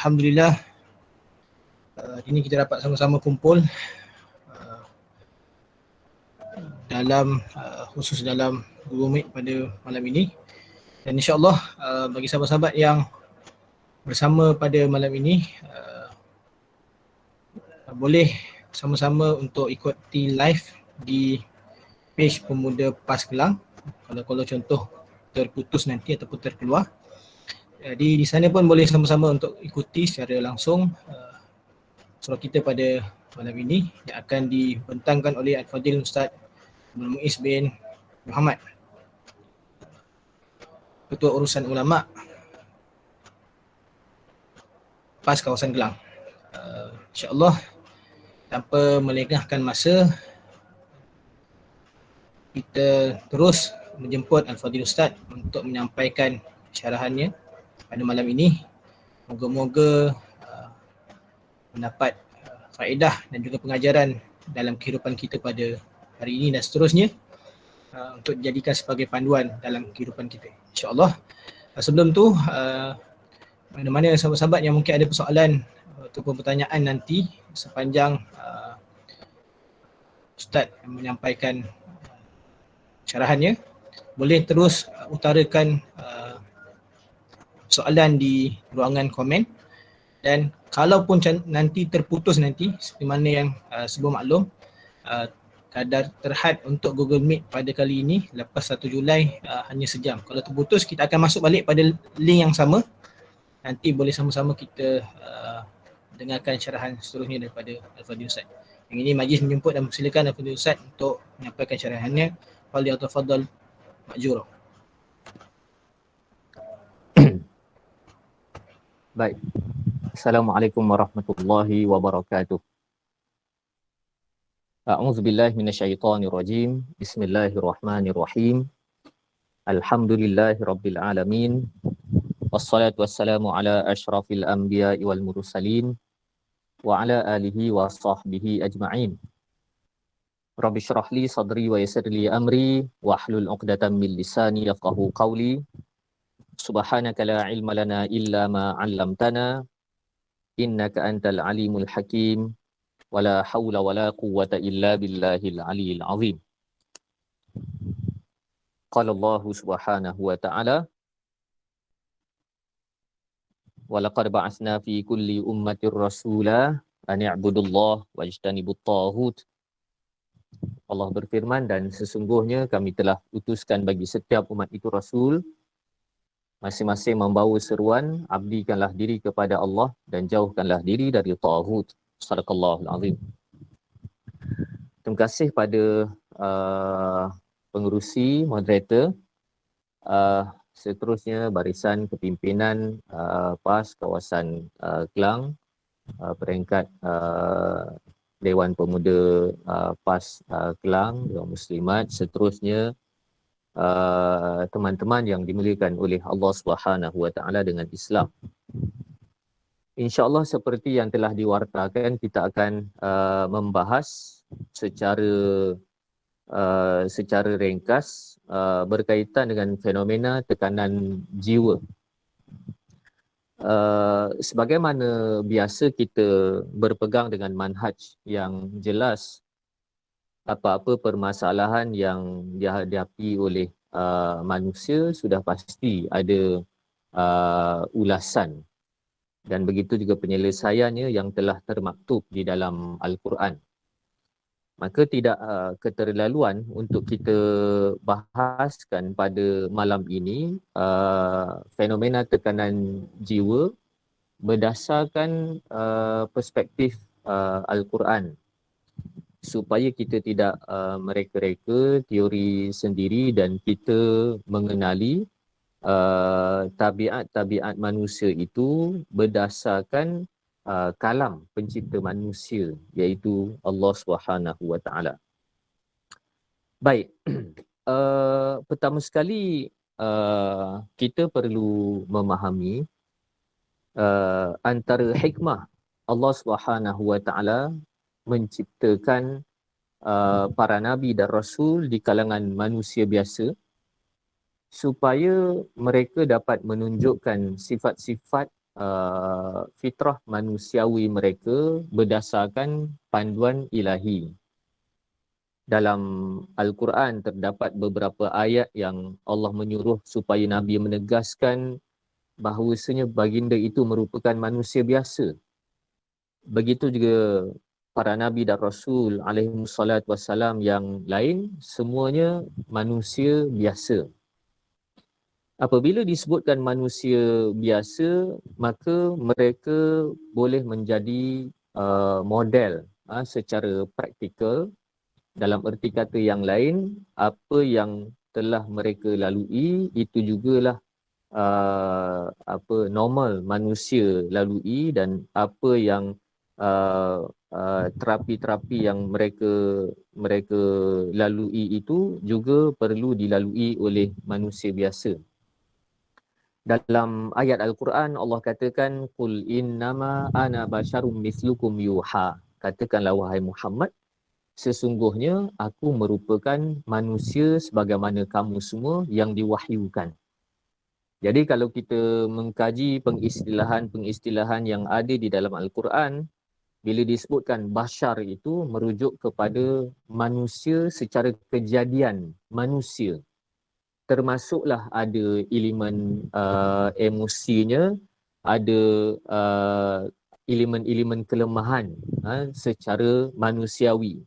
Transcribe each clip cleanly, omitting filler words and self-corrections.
Alhamdulillah hari ini kita dapat sama-sama kumpul dalam khusus dalam Google Meet pada malam ini, dan insyaAllah bagi sahabat-sahabat yang bersama pada malam ini boleh sama-sama untuk ikuti live di page Pemuda PAS Kelang. Kalau contoh terputus nanti ataupun terkeluar, di sana pun boleh sama-sama untuk ikuti secara langsung surah kita pada malam ini yang akan dibentangkan oleh Al-Fadil Ustaz Abdul Muiz bin Muhammad, Ketua Urusan Ulama PAS Kawasan Kelang. InsyaAllah tanpa melengahkan masa, kita terus menjemput Al-Fadil Ustaz untuk menyampaikan syarahannya pada malam ini. Moga-moga mendapat faedah dan juga pengajaran dalam kehidupan kita pada hari ini dan seterusnya, untuk dijadikan sebagai panduan dalam kehidupan kita, insyaAllah. Sebelum tu, mana-mana sahabat-sahabat yang mungkin ada persoalan ataupun pertanyaan nanti sepanjang Ustaz menyampaikan syarahannya, boleh terus utarakan soalan di ruangan komen. Dan kalaupun nanti terputus nanti, seperti mana yang sebelum maklum, kadar terhad untuk Google Meet pada kali ini lepas 1 Julai hanya sejam. Kalau terputus, kita akan masuk balik pada link yang sama. Nanti boleh sama-sama kita dengarkan syarahan seterusnya daripada Al-Fadil Ustaz. Yang ini majlis menjemput dan persilakan Al-Fadil Ustaz untuk menyampaikan syarahannya. Falyatafaddal ma'jura. Baik. Assalamualaikum warahmatullahi wabarakatuh. A'udzubillahi minasyaitonirrajim. Bismillahirrahmanirrahim. Alhamdulillahi rabbil alamin. Wassalatu wassalamu ala asyrafil anbiya'i wal mursalin wa ala alihi wa sahbihi ajma'in. Rabbi syrah li sadri wa yassir li amri wahlul 'uqdatam min lisani yafqahu qawli. Subhanaka la ilma lana illa ma 'allamtana innaka antal alimul hakim wala haula wala quwwata illa billahil aliyil azim. Qala Allah subhanahu wa ta'ala, wa laqad ba'atsna fi kulli ummatir rasula an i'budullah wajtanibut taghut. Allah berfirman, dan sesungguhnya kami telah utuskan bagi setiap umat itu rasul, masing-masing membawa seruan, abdikanlah diri kepada Allah dan jauhkanlah diri dari taghut. Sadaqallahul azim. Terima kasih pada pengerusi, moderator, seterusnya barisan kepimpinan PAS kawasan Kelang, peringkat Dewan Pemuda PAS Kelang, Dewan Muslimat, seterusnya teman-teman yang dimuliakan oleh Allah Subhanahu Wa Taala dengan Islam. InsyaAllah seperti yang telah diwartakan, kita akan membahas secara ringkas berkaitan dengan fenomena tekanan jiwa. Sebagaimana biasa kita berpegang dengan manhaj yang jelas, apa-apa permasalahan yang dihadapi oleh manusia sudah pasti ada ulasan, dan begitu juga penyelesaiannya yang telah termaktub di dalam Al-Quran. Maka tidak keterlaluan untuk kita bahaskan pada malam ini fenomena tekanan jiwa berdasarkan perspektif Al-Quran, supaya kita tidak mereka-reka teori sendiri dan kita mengenali tabiat-tabiat manusia itu berdasarkan kalam pencipta manusia, iaitu Allah Subhanahu Wa Taala. Baik, pertama sekali kita perlu memahami antara hikmah Allah Subhanahu Wa Taala menciptakan para nabi dan rasul di kalangan manusia biasa, supaya mereka dapat menunjukkan sifat-sifat fitrah manusiawi mereka berdasarkan panduan ilahi. Dalam Al-Quran terdapat beberapa ayat yang Allah menyuruh supaya Nabi menegaskan bahawasanya baginda itu merupakan manusia biasa. Begitu juga para Nabi dan Rasul alaihissalatu wassalam yang lain, semuanya manusia biasa. Apabila disebutkan manusia biasa, maka mereka boleh menjadi model secara praktikal. Dalam erti kata yang lain, apa yang telah mereka lalui itu jugalah normal manusia lalui, dan apa yang terapi-terapi yang mereka lalui itu juga perlu dilalui oleh manusia biasa. Dalam ayat Al-Quran Allah katakan, qul innama ana basyarum mislukum yuha. Katakanlah wahai Muhammad, sesungguhnya aku merupakan manusia sebagaimana kamu semua yang diwahyukan. Jadi kalau kita mengkaji pengistilahan yang ada di dalam Al-Quran, bila disebutkan bashar itu merujuk kepada manusia secara kejadian, manusia. Termasuklah ada elemen emosinya, ada elemen-elemen kelemahan secara manusiawi.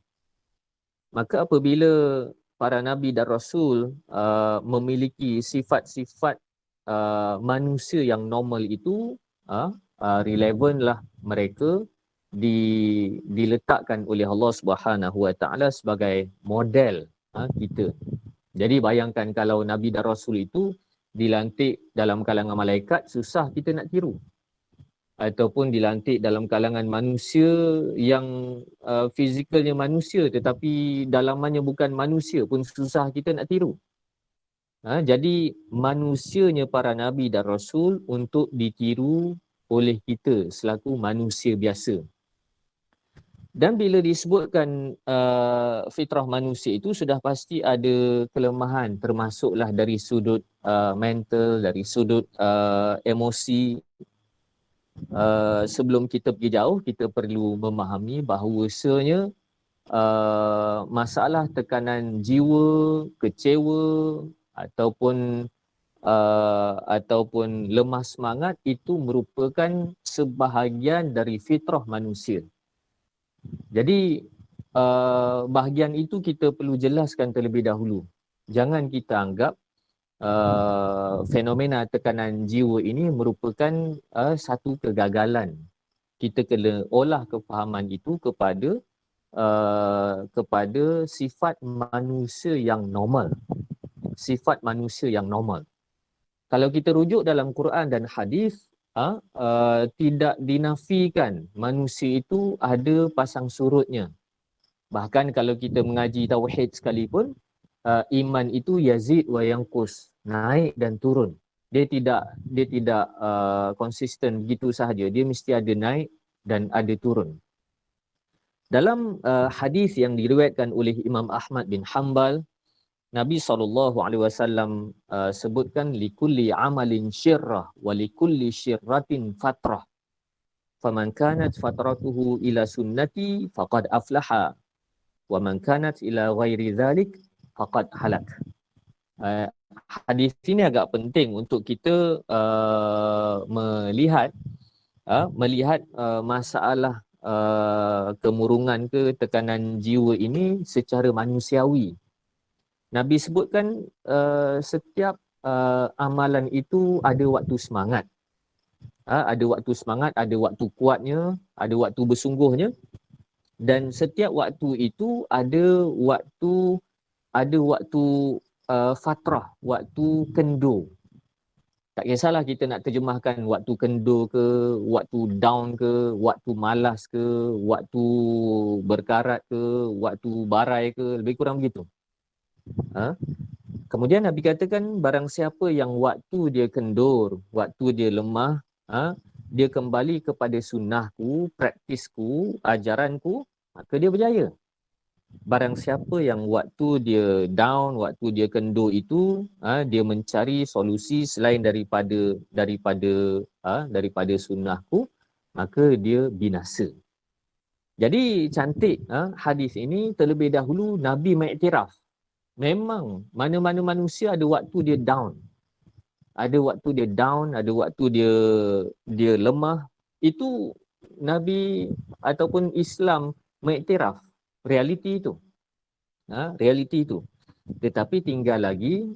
Maka apabila para Nabi dan Rasul memiliki sifat-sifat manusia yang normal itu, relevanlah mereka diletakkan oleh Allah Subhanahu Wa Taala sebagai model kita. Jadi bayangkan kalau Nabi dan Rasul itu dilantik dalam kalangan malaikat, susah kita nak tiru. Ataupun dilantik dalam kalangan manusia yang fizikalnya manusia tetapi dalamannya bukan manusia pun susah kita nak tiru. Jadi manusianya para Nabi dan Rasul untuk ditiru oleh kita selaku manusia biasa. Dan bila disebutkan fitrah manusia itu sudah pasti ada kelemahan, termasuklah dari sudut mental, dari sudut emosi. Sebelum kita pergi jauh, kita perlu memahami bahawasanya masalah tekanan jiwa, kecewa ataupun lemah semangat itu merupakan sebahagian dari fitrah manusia. Jadi bahagian itu kita perlu jelaskan terlebih dahulu. Jangan kita anggap fenomena tekanan jiwa ini merupakan satu kegagalan. Kita kena olah kefahaman itu kepada sifat manusia yang normal. Sifat manusia yang normal. Kalau kita rujuk dalam Quran dan hadis, tidak dinafikan manusia itu ada pasang surutnya. Bahkan kalau kita mengaji tauhid sekalipun, iman itu yazid wa yanqus, naik dan turun. Dia tidak konsisten begitu sahaja. Dia mesti ada naik dan ada turun. Dalam hadis yang diriwayatkan oleh Imam Ahmad bin Hanbal, Nabi SAW sebutkan likulli amalin syirrah wa likulli syirratin fatrah. Faman kanat fatratuhu ila sunnati faqad aflaha wa man kanat ila ghairi dhalik faqad halak. Hadis ini agak penting untuk kita melihat masalah kemurungan ke tekanan jiwa ini secara manusiawi. Nabi sebutkan setiap amalan itu ada waktu semangat. Ada waktu semangat, ada waktu kuatnya, ada waktu bersungguhnya. Dan setiap waktu itu ada waktu fatrah, waktu kendur. Tak kisahlah kita nak terjemahkan waktu kendur ke, waktu down ke, waktu malas ke, waktu berkarat ke, waktu barai ke, lebih kurang begitu. Kemudian Nabi katakan barang siapa yang waktu dia kendur, waktu dia lemah, dia kembali kepada sunnahku, praktisku, ajaranku, maka dia berjaya. barang siapa yang waktu dia down, waktu dia kendur itu, dia mencari solusi selain daripada sunnahku, maka dia binasa. Jadi cantik hadis ini, terlebih dahulu Nabi mengiktiraf. Memang mana-mana manusia ada waktu dia down. Ada waktu dia down, ada waktu dia lemah. Itu Nabi ataupun Islam mengiktiraf realiti itu. Realiti itu. Tetapi tinggal lagi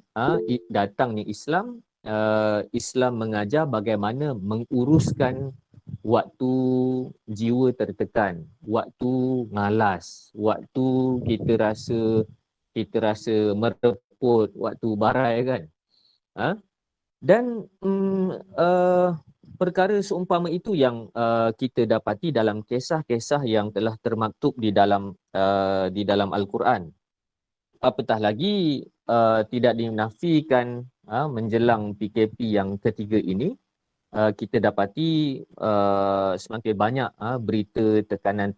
datangnya Islam. Islam mengajar bagaimana menguruskan waktu jiwa tertekan, waktu malas, waktu kita rasa mereput, waktu barai kan. Dan perkara seumpama itu yang kita dapati dalam kisah-kisah yang telah termaktub di dalam Al-Quran. Apatah lagi tidak dinafikan menjelang PKP yang ketiga ini, kita dapati semakin banyak berita tekanan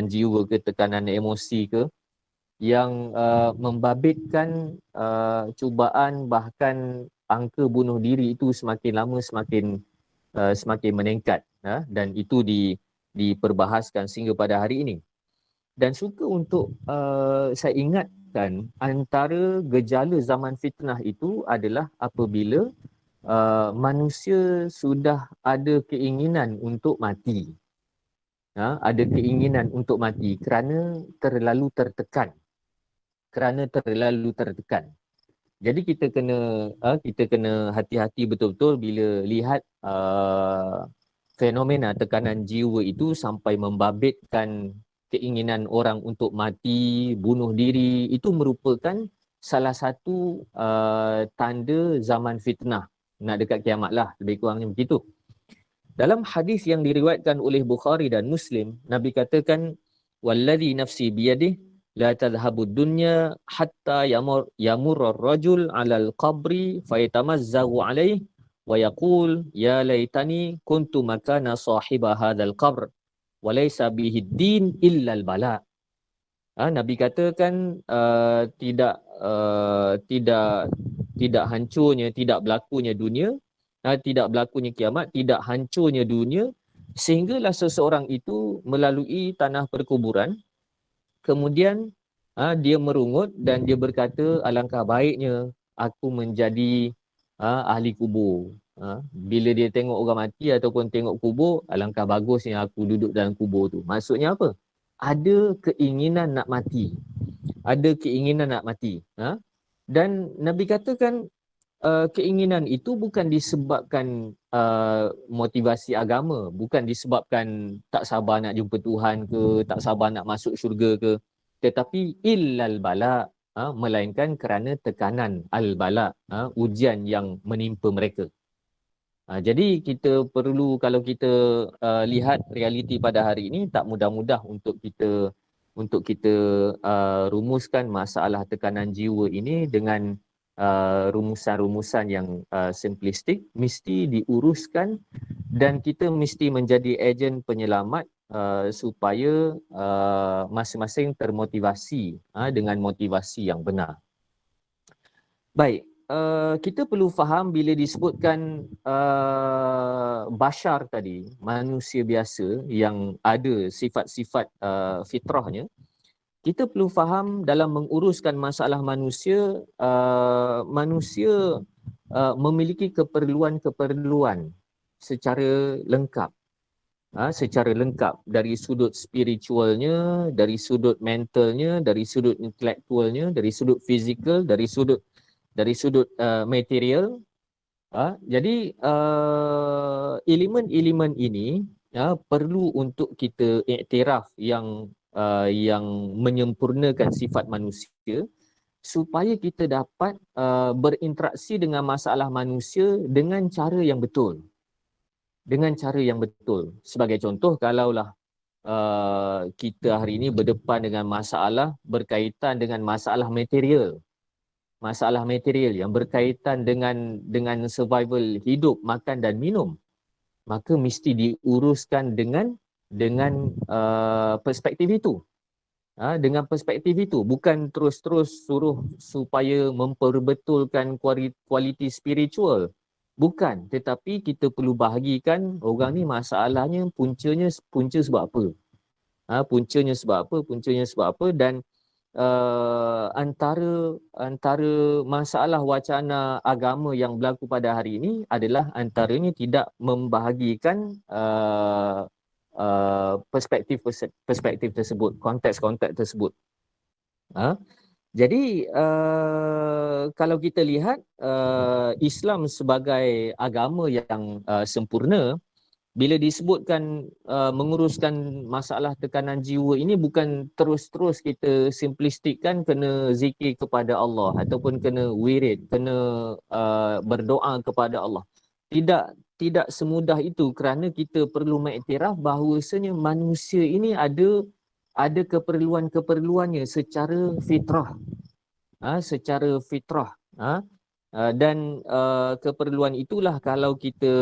jiwa ke, tekanan emosi ke, yang membabitkan cubaan, bahkan angka bunuh diri itu semakin lama semakin meningkat, dan itu diperbahaskan sehingga pada hari ini. Dan suka untuk saya ingatkan, antara gejala zaman fitnah itu adalah apabila manusia sudah ada keinginan untuk mati. Ada keinginan untuk mati kerana terlalu tertekan. Jadi kita kena hati-hati betul-betul bila lihat fenomena tekanan jiwa itu sampai membabitkan keinginan orang untuk mati, bunuh diri. Itu merupakan salah satu tanda zaman fitnah, nak dekat kiamat lah, lebih kurangnya begitu. Dalam hadis yang diriwayatkan oleh Bukhari dan Muslim, Nabi katakan, "Wallazi nafsi biyadihi la tadhhabud dunya hatta yamur ar-rajul 'alal qabri fayatamazzagu 'alaihi wa yaqul ya laitani kuntu makana sahiba hadzal qabr wa laysa bihi din illa al-bala." Nabi katakan tidak hancurnya, tidak berlakunya dunia, tidak berlakunya kiamat, tidak hancurnya dunia, sehinggalah seseorang itu melalui tanah perkuburan, kemudian dia merungut dan dia berkata, alangkah baiknya aku menjadi ahli kubur. Bila dia tengok orang mati ataupun tengok kubur, alangkah bagusnya aku duduk dalam kubur tu. Maksudnya apa? Ada keinginan nak mati. Dan Nabi katakan keinginan itu bukan disebabkan motivasi agama, bukan disebabkan tak sabar nak jumpa Tuhan ke, tak sabar nak masuk syurga ke, tetapi illal bala, melainkan kerana tekanan al-bala, ujian yang menimpa mereka. Jadi kita perlu, kalau kita lihat realiti pada hari ini, tak mudah-mudah untuk kita rumuskan masalah tekanan jiwa ini dengan rumusan-rumusan yang simplistik. Mesti diuruskan dan kita mesti menjadi ejen penyelamat supaya masing-masing termotivasi dengan motivasi yang benar. Baik, kita perlu faham bila disebutkan bashar tadi, manusia biasa yang ada sifat-sifat fitrahnya, kita perlu faham dalam menguruskan masalah manusia, manusia memiliki keperluan-keperluan secara lengkap. Secara lengkap dari sudut spiritualnya, dari sudut mentalnya, dari sudut intelektualnya, dari sudut fizikal, dari sudut material. Jadi elemen-elemen ini perlu untuk kita iktiraf yang menyempurnakan sifat manusia supaya kita dapat berinteraksi dengan masalah manusia dengan cara yang betul. Sebagai contoh, kalaulah kita hari ini berdepan dengan masalah berkaitan dengan masalah material yang berkaitan dengan survival hidup, makan dan minum, maka mesti diuruskan dengan perspektif itu. Dengan perspektif itu, bukan terus-terus suruh supaya memperbetulkan kualiti spiritual. Bukan, tetapi kita perlu bahagikan orang ni masalahnya punca sebab apa. Puncanya sebab apa dan antara masalah wacana agama yang berlaku pada hari ini adalah antaranya tidak membahagikan perspektif tersebut, konteks-konteks tersebut. Jadi kalau kita lihat Islam sebagai agama yang sempurna, bila disebutkan menguruskan masalah tekanan jiwa ini bukan terus-terus kita simplistikkan kena zikir kepada Allah ataupun kena wirid, kena berdoa kepada Allah. Tidak semudah itu, kerana kita perlu mengiktiraf bahawasanya manusia ini ada keperluan-keperluannya secara fitrah. Secara fitrah. Dan keperluan itulah kalau kita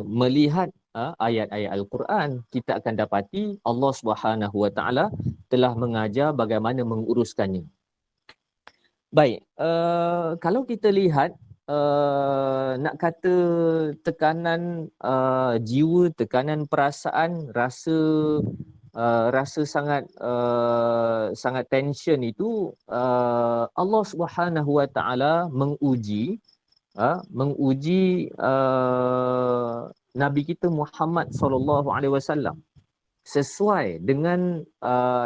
melihat ayat-ayat Al-Quran, kita akan dapati Allah Subhanahu Wa Taala telah mengajar bagaimana menguruskannya. Baik, kalau kita lihat nak kata tekanan jiwa, tekanan perasaan, rasa sangat tension itu, Allah Subhanahu Wa Taala menguji Nabi kita Muhammad sallallahu alaihi wasallam sesuai dengan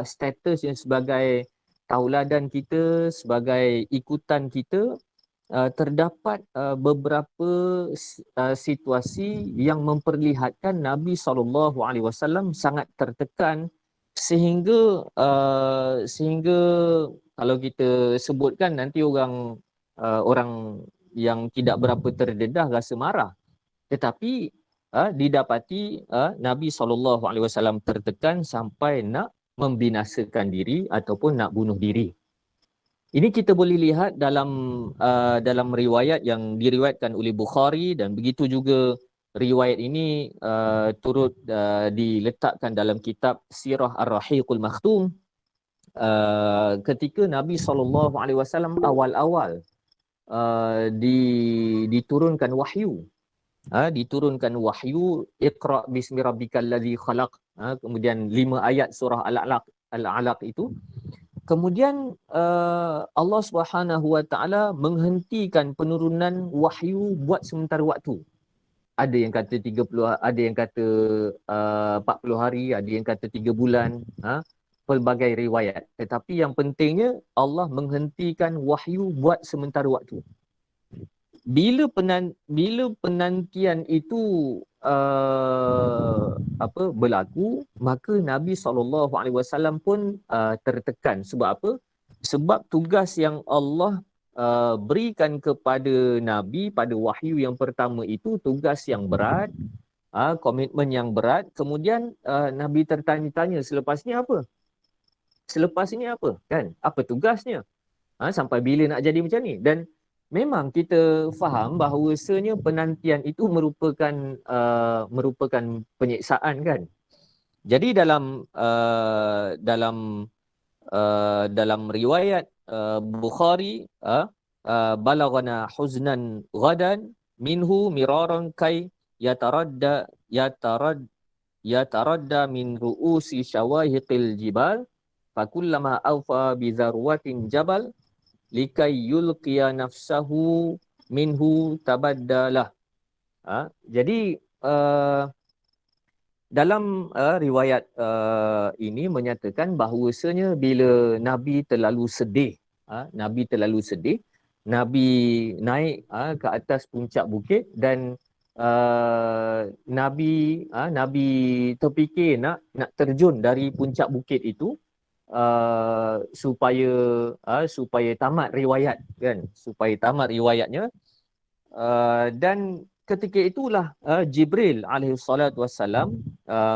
statusnya sebagai tauladan kita, sebagai ikutan kita. Terdapat beberapa situasi yang memperlihatkan Nabi SAW sangat tertekan sehingga kalau kita sebutkan nanti orang yang tidak berapa terdedah rasa marah, tetapi didapati Nabi SAW tertekan sampai nak membinasakan diri ataupun nak bunuh diri. Ini kita boleh lihat dalam riwayat yang diriwayatkan oleh Bukhari, dan begitu juga riwayat ini turut diletakkan dalam kitab Sirah Ar-Rahiqul Makhtum ketika Nabi SAW awal-awal diturunkan wahyu. Diturunkan wahyu, Iqra bismi rabbikal ladzi khalaq. Kemudian 5 ayat surah Al-Alaq itu. Kemudian Allah Subhanahu Wa Taala menghentikan penurunan wahyu buat sementara waktu. Ada yang kata 30, ada yang kata 40 hari, ada yang kata 3 bulan, pelbagai riwayat. Tetapi yang pentingnya Allah menghentikan wahyu buat sementara waktu. Bila penantian itu berlaku, maka Nabi SAW pun tertekan. Sebab apa? Sebab tugas yang Allah berikan kepada Nabi pada wahyu yang pertama itu tugas yang berat, komitmen yang berat. Kemudian Nabi tertanya-tanya, selepas ni apa? Selepas ini apa? Kan? Apa tugasnya? Sampai bila nak jadi macam ni? Dan memang kita faham bahawasanya penantian itu merupakan penyiksaan, kan. Jadi dalam riwayat Bukhari, balaghana huznan ghadan minhu miraran kai yataradda min ru'usi syawahiqil jibal fakullama awfa bi zarwatin jabal likai yulqiya nafsahu minhu tabaddalah. Jadi dalam riwayat ini menyatakan bahawasanya bila Nabi terlalu sedih, Nabi naik ke atas puncak bukit dan Nabi terfikir nak terjun dari puncak bukit itu supaya tamat riwayat, kan, supaya tamat riwayatnya. Dan ketika itulah Jibril alaihissalatu wassalam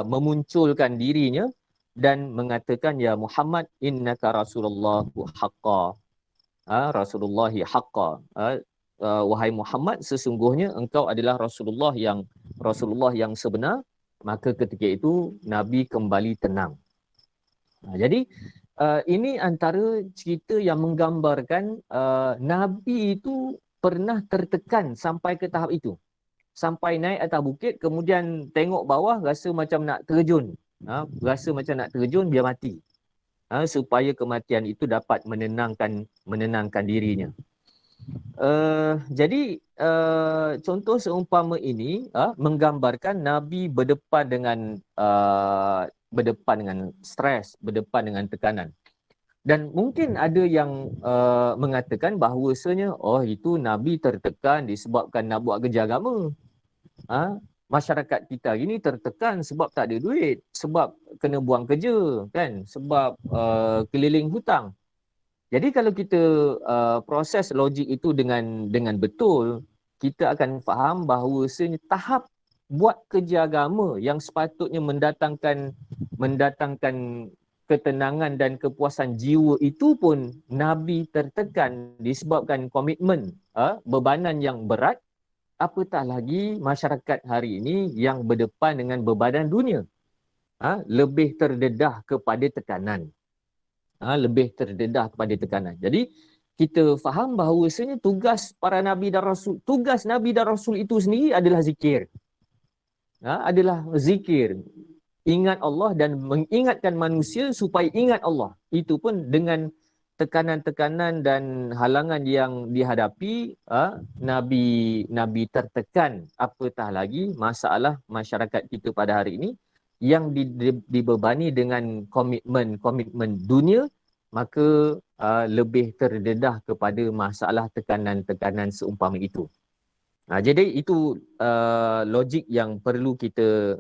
memunculkan dirinya dan mengatakan, ya Muhammad, innaka Rasulullah haqqa, Rasulullahi haqqa, wahai Muhammad, sesungguhnya engkau adalah Rasulullah yang sebenar. Maka ketika itu Nabi kembali tenang. Jadi ini antara cerita yang menggambarkan Nabi itu pernah tertekan sampai ke tahap itu. Sampai naik atas bukit, kemudian tengok bawah, rasa macam nak terjun. Rasa macam nak terjun, biar mati. Supaya kematian itu dapat menenangkan dirinya. Jadi contoh seumpama ini menggambarkan Nabi berdepan dengan stres, berdepan dengan tekanan. Dan mungkin ada yang mengatakan bahawasanya itu Nabi tertekan disebabkan nak buat kerja agama. Masyarakat kita ini tertekan sebab tak ada duit, sebab kena buang kerja, kan, sebab keliling hutang. Jadi kalau kita proses logik itu dengan betul, kita akan faham bahawasanya tahap buat kerja agama yang sepatutnya mendatangkan ketenangan dan kepuasan jiwa itu pun Nabi tertekan disebabkan komitmen bebanan yang berat, apatah lagi masyarakat hari ini yang berdepan dengan bebanan dunia, lebih terdedah kepada tekanan. Lebih terdedah kepada tekanan. Jadi kita faham bahawasanya tugas para Nabi dan Rasul, tugas Nabi dan Rasul itu sendiri adalah zikir. Adalah zikir. Ingat Allah dan mengingatkan manusia supaya ingat Allah. Itu pun dengan tekanan-tekanan dan halangan yang dihadapi, Nabi tertekan. Apatah lagi masalah masyarakat kita pada hari ini yang dibebani dengan komitmen dunia, maka lebih terdedah kepada masalah tekanan-tekanan seumpama itu. Jadi itu logik yang perlu kita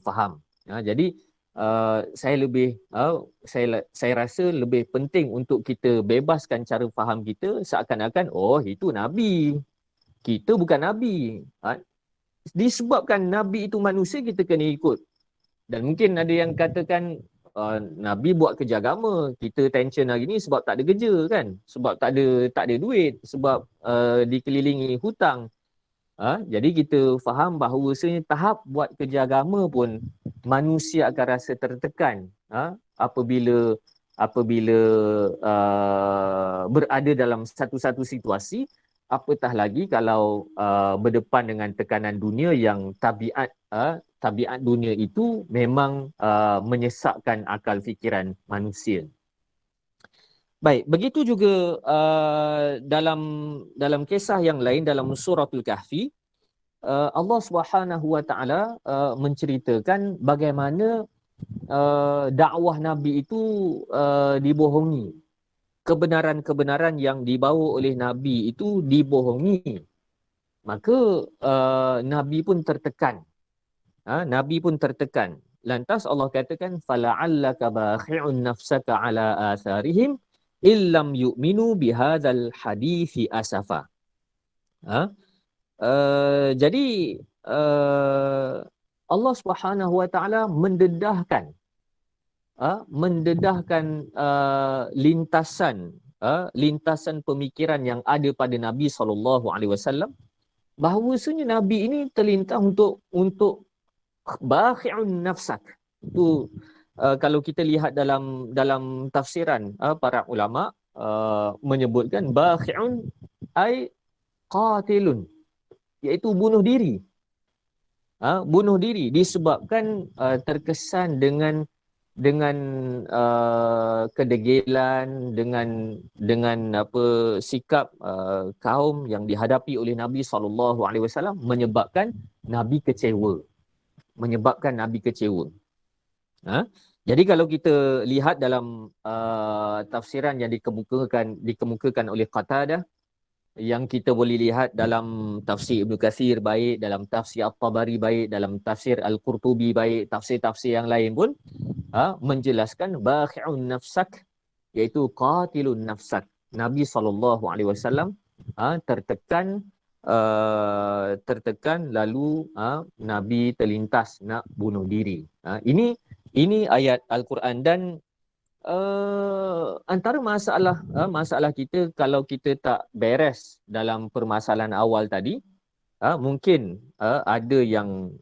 faham. Jadi saya rasa lebih penting untuk kita bebaskan cara faham kita seakan-akan itu Nabi, kita bukan Nabi. Disebabkan Nabi itu manusia, kita kena ikut. Dan mungkin ada yang katakan Nabi buat kerja agama, kita tension hari ni sebab tak ada kerja, kan, sebab tak ada duit, sebab dikelilingi hutang. Jadi kita faham bahawasanya tahap buat kerja agama pun manusia akan rasa tertekan apabila berada dalam satu-satu situasi, apatah lagi kalau berdepan dengan tekanan dunia yang tabiat dunia itu memang menyesakkan akal fikiran manusia. Baik, begitu juga dalam kisah yang lain dalam suratul Kahfi, Allah Subhanahu Wa Taala menceritakan bagaimana dakwah Nabi itu dibohongi. Kebenaran-kebenaran yang dibawa oleh Nabi itu dibohongi. Maka Nabi pun tertekan. Nabi pun tertekan. Lantas Allah katakan fala'allaka bakhi'un nafsaka ala atharihim illam yu'minu bihadzal hadithi asafa. Jadi Allah Subhanahu Wa Taala mendedahkan lintasan pemikiran yang ada pada Nabi SAW, bahawasanya Nabi ini terlintas untuk bakhi'un nafsak. Itu kalau kita lihat dalam tafsiran para ulama menyebutkan bakhi'un ay qatilun, iaitu bunuh diri. Bunuh diri disebabkan terkesan dengan kedegilan, dengan sikap kaum yang dihadapi oleh Nabi SAW, menyebabkan Nabi kecewa. Jadi kalau kita lihat dalam tafsiran yang dikemukakan oleh Qatadah, yang kita boleh lihat dalam tafsir Ibnu Katsir baik, dalam tafsir At-Tabari baik, dalam tafsir Al-Qurtubi baik, tafsir-tafsir yang lain pun menjelaskan bakhi'un nafsak, iaitu qatilun nafsak. Nabi SAW tertekan lalu Nabi terlintas nak bunuh diri. Ini ayat Al-Quran. Dan antara masalah kita, kalau kita tak beres dalam permasalahan awal tadi, mungkin ada yang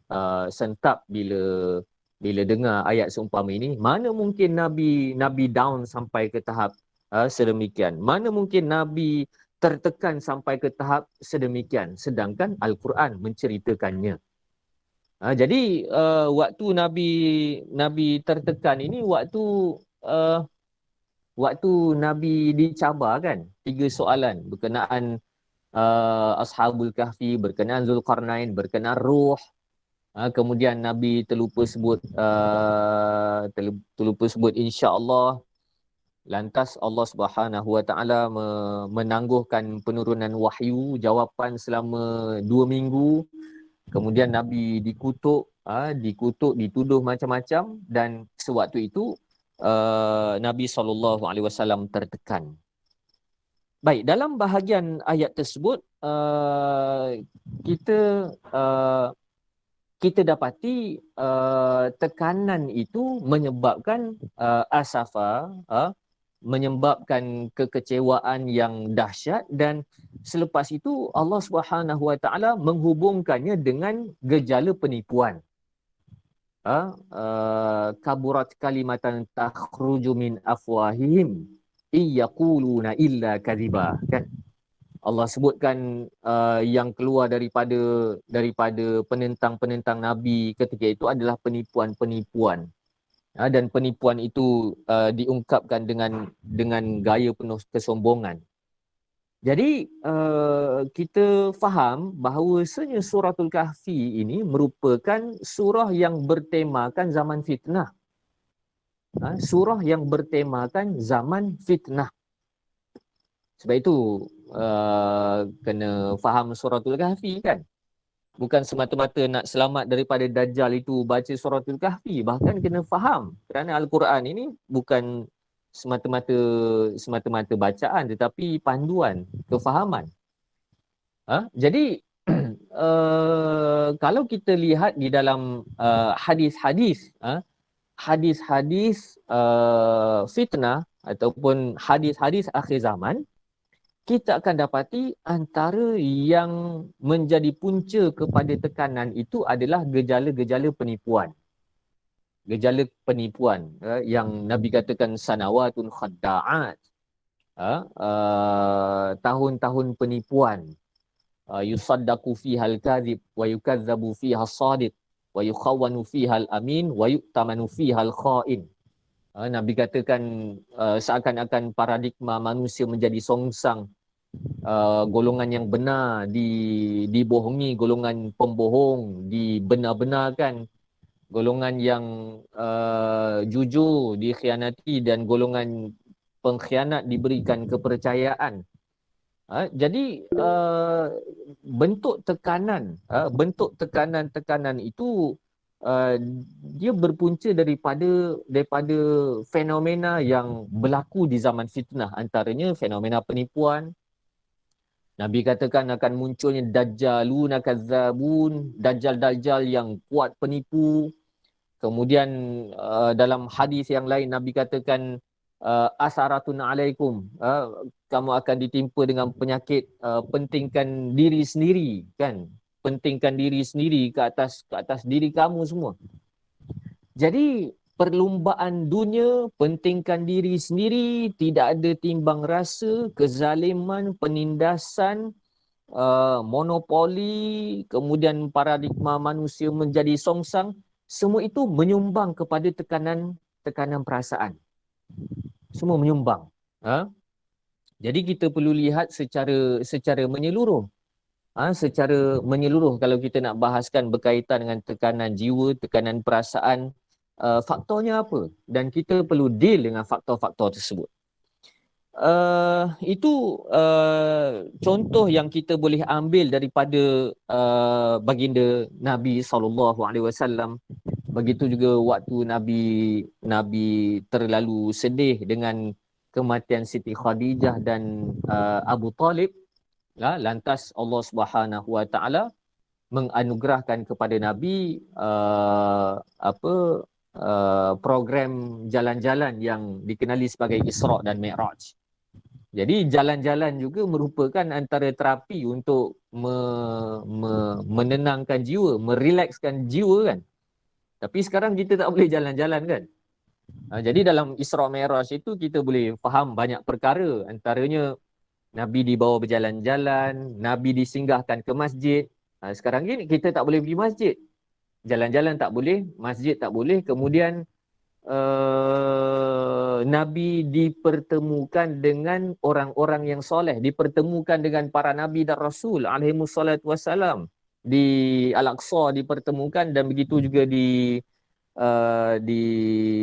sentap bila bila dengar ayat seumpama ini, mana mungkin Nabi down sampai ke tahap sedemikian? Mana mungkin Nabi tertekan sampai ke tahap sedemikian? Sedangkan Al-Quran menceritakannya. Jadi waktu Nabi tertekan ini uh, waktu Nabi dicabar kan, 3 soalan berkenaan Ashabul Kahfi, berkenaan Zulkarnain, berkenaan Ruh. Kemudian Nabi terlupa sebut insya-Allah. Lantas Allah Subhanahu Wa Taala menangguhkan penurunan wahyu jawapan selama 2 minggu. Kemudian Nabi dikutuk, dituduh macam-macam, dan sewaktu itu Nabi SAW tertekan. Baik, dalam bahagian ayat tersebut kita kita dapati tekanan itu menyebabkan asafa, menyebabkan kekecewaan yang dahsyat, dan selepas itu Allah Subhanahu Wa Taala menghubungkannya dengan gejala penipuan. Kaburat kalimatan takhruju min afwahihim iyaquluna illa kadhiba, kan? Allah sebutkan yang keluar daripada penentang-penentang Nabi ketika itu adalah penipuan-penipuan. Dan penipuan itu diungkapkan dengan gaya penuh kesombongan. Jadi kita faham bahawasanya Suratul Kahfi ini merupakan surah yang bertemakan zaman fitnah. Surah yang bertemakan zaman fitnah. Sebab itu kena faham Suratul Kahfi, kan? Bukan semata-mata nak selamat daripada Dajjal itu baca Suratul Kahfi, bahkan kena faham kerana Al-Quran ini bukan semata-mata bacaan tetapi panduan kefahaman. Jadi kalau kita lihat di dalam hadis-hadis fitnah ataupun hadis-hadis akhir zaman, kita akan dapati antara yang menjadi punca kepada tekanan itu adalah gejala-gejala penipuan. Gejala penipuan yang Nabi katakan sanawatun khadda'at, tahun-tahun penipuan, yusaddaqu fiha al-kadhib wa yukazzabu fiha as-sadiq wa yukhawwanu fiha al-amin wa yu'tamanu fiha al-kha'in. Nabi katakan seakan-akan paradigma manusia menjadi songsang, golongan yang benar dibohongi, golongan pembohong dibenar-benarkan, golongan yang jujur dikhianati, dan golongan pengkhianat diberikan kepercayaan. Jadi bentuk tekanan itu dia berpunca daripada fenomena yang berlaku di zaman fitnah, antaranya fenomena penipuan. Nabi katakan akan munculnya dajjaluna kazzabun, dajjal-dajjal yang kuat penipu. Kemudian dalam hadis yang lain Nabi katakan asaratun alaikum, kamu akan ditimpa dengan penyakit pentingkan diri sendiri, kan? Pentingkan diri sendiri ke atas diri kamu semua. Jadi perlumbaan dunia, pentingkan diri sendiri, tidak ada timbang rasa, kezaliman, penindasan, monopoli, kemudian paradigma manusia menjadi songsang, semua itu menyumbang kepada tekanan perasaan. Semua menyumbang. Jadi kita perlu lihat secara menyeluruh. Secara menyeluruh kalau kita nak bahaskan berkaitan dengan tekanan jiwa, tekanan perasaan, faktornya apa, dan kita perlu deal dengan faktor-faktor tersebut. Itu contoh yang kita boleh ambil daripada baginda Nabi SAW. Begitu juga waktu Nabi terlalu sedih dengan kematian Siti Khadijah dan Abu Talib. Lantas Allah Subhanahu Wa Taala menganugerahkan kepada Nabi program jalan-jalan yang dikenali sebagai Isra dan Mi'raj. Jadi jalan-jalan juga merupakan antara terapi untuk menenangkan jiwa, merelakskan jiwa, kan? Tapi sekarang kita tak boleh jalan-jalan kan. Jadi dalam Isra Mi'raj itu kita boleh faham banyak perkara, antaranya Nabi dibawa berjalan-jalan, Nabi disinggahkan ke masjid. Sekarang ni kita tak boleh pergi masjid. Jalan-jalan tak boleh, masjid tak boleh. Kemudian Nabi dipertemukan dengan orang-orang yang soleh, dipertemukan dengan para Nabi dan Rasul alaihimussalatu wassalam. Di Al-Aqsa dipertemukan, dan begitu juga di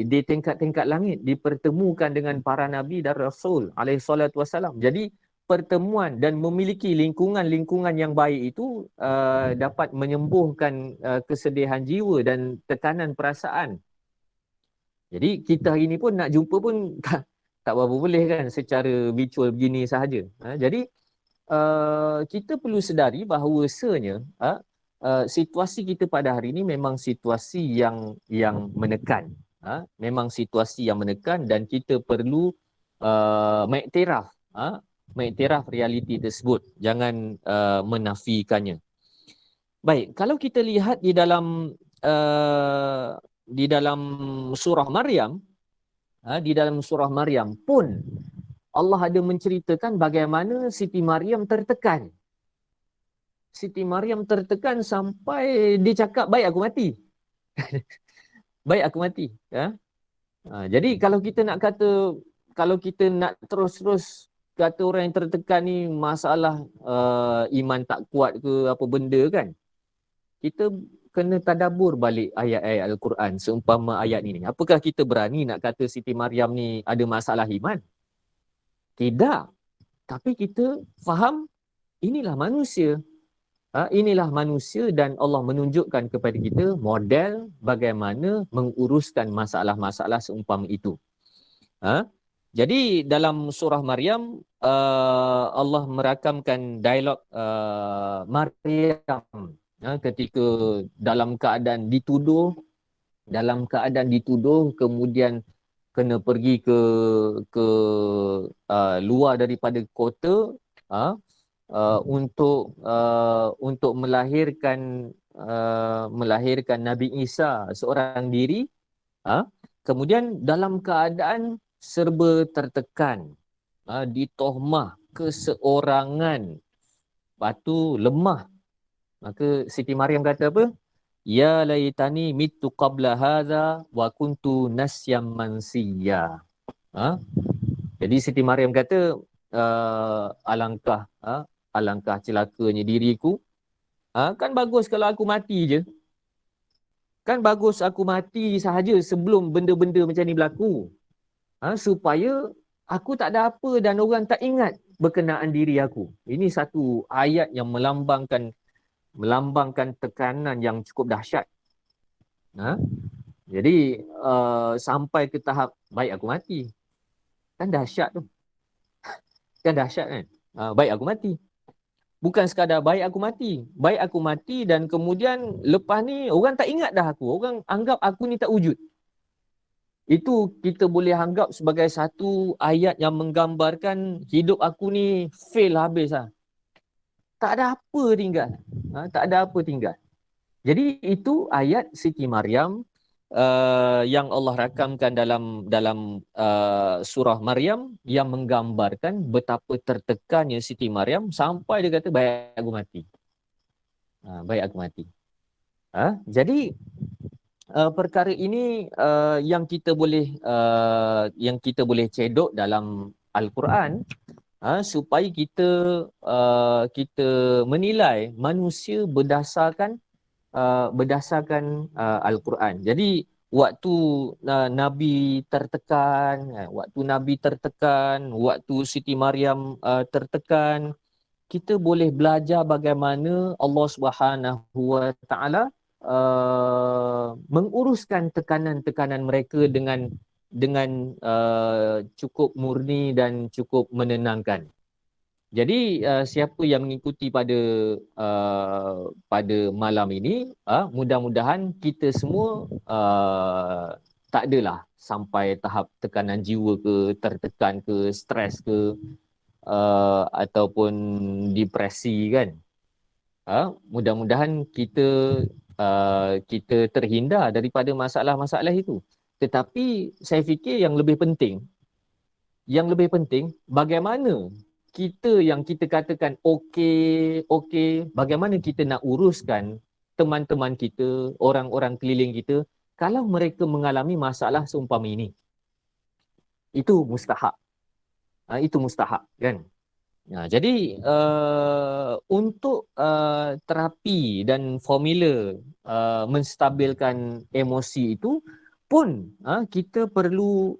tingkat-tingkat langit dipertemukan dengan para Nabi dan Rasul alaihissalatu wassalam. Jadi pertemuan dan memiliki lingkungan-lingkungan yang baik itu dapat menyembuhkan kesedihan jiwa dan tekanan perasaan. Jadi kita hari ni pun nak jumpa pun tak berapa boleh kan secara virtual begini sahaja. Jadi kita perlu sedari bahawasanya situasi kita pada hari ini memang situasi yang menekan. Memang situasi yang menekan, dan kita perlu mengiktiraf realiti tersebut. Jangan menafikannya. Baik, kalau kita lihat di dalam surah Maryam, di dalam surah Maryam pun Allah ada menceritakan bagaimana Siti Maryam tertekan. Siti Maryam tertekan sampai dia cakap, baik aku mati. Baik aku mati. Jadi kalau kita nak terus-terus kata orang yang tertekan ni masalah iman tak kuat ke apa benda kan, kita kena tadabbur balik ayat-ayat Al-Quran seumpama ayat ini. Apakah kita berani nak kata Siti Maryam ni ada masalah iman? Tidak. Tapi kita faham inilah manusia. Inilah manusia, dan Allah menunjukkan kepada kita model bagaimana menguruskan masalah-masalah seumpama itu. Jadi dalam surah Maryam, Allah merakamkan dialog Maryam ketika dalam keadaan dituduh, kemudian kena pergi ke luar daripada kota untuk melahirkan Nabi Isa seorang diri. Kemudian dalam keadaan serba tertekan, ditohmah keseorangan, lepas tu lemah. Maka Siti Maryam kata apa? Ya laitani mittu qabla hadza wa kuntu nasyam mansiya. Jadi Siti Maryam kata, alangkah celakanya diriku. Kan bagus kalau aku mati je. Kan bagus aku mati sahaja sebelum benda-benda macam ni berlaku. Supaya aku tak ada apa dan orang tak ingat berkenaan diri aku. Ini satu ayat yang melambangkan tekanan yang cukup dahsyat. Jadi sampai ke tahap baik aku mati. Kan dahsyat tu. Kan dahsyat kan? Baik aku mati. Bukan sekadar baik aku mati dan kemudian lepas ni orang tak ingat dah aku. Orang anggap aku ni tak wujud. Itu kita boleh anggap sebagai satu ayat yang menggambarkan hidup aku ni fail habis lah. Tak ada apa tinggal. Jadi itu ayat Siti Maryam yang Allah rakamkan dalam surah Maryam, yang menggambarkan betapa tertekannya Siti Maryam sampai dia kata baik aku mati. Baik aku mati. Jadi perkara ini yang kita boleh cedok dalam Al-Quran, supaya kita menilai manusia berdasarkan Al-Quran. Jadi waktu Nabi tertekan, waktu Siti Maryam tertekan, kita boleh belajar bagaimana Allah Subhanahu Wa Taala menguruskan tekanan-tekanan mereka dengan cukup murni dan cukup menenangkan. Jadi siapa yang mengikuti pada malam ini, mudah-mudahan kita semua tak adalah sampai tahap tekanan jiwa ke, tertekan ke, stres ke, ataupun depresi kan. Mudah-mudahan kita kita terhindar daripada masalah-masalah itu. Tetapi saya fikir yang lebih penting, bagaimana kita yang kita katakan okey, bagaimana kita nak uruskan teman-teman kita, orang-orang keliling kita kalau mereka mengalami masalah seumpama ini. Itu mustahak. Itu mustahak, kan? Jadi untuk terapi dan formula menstabilkan emosi itu pun kita perlu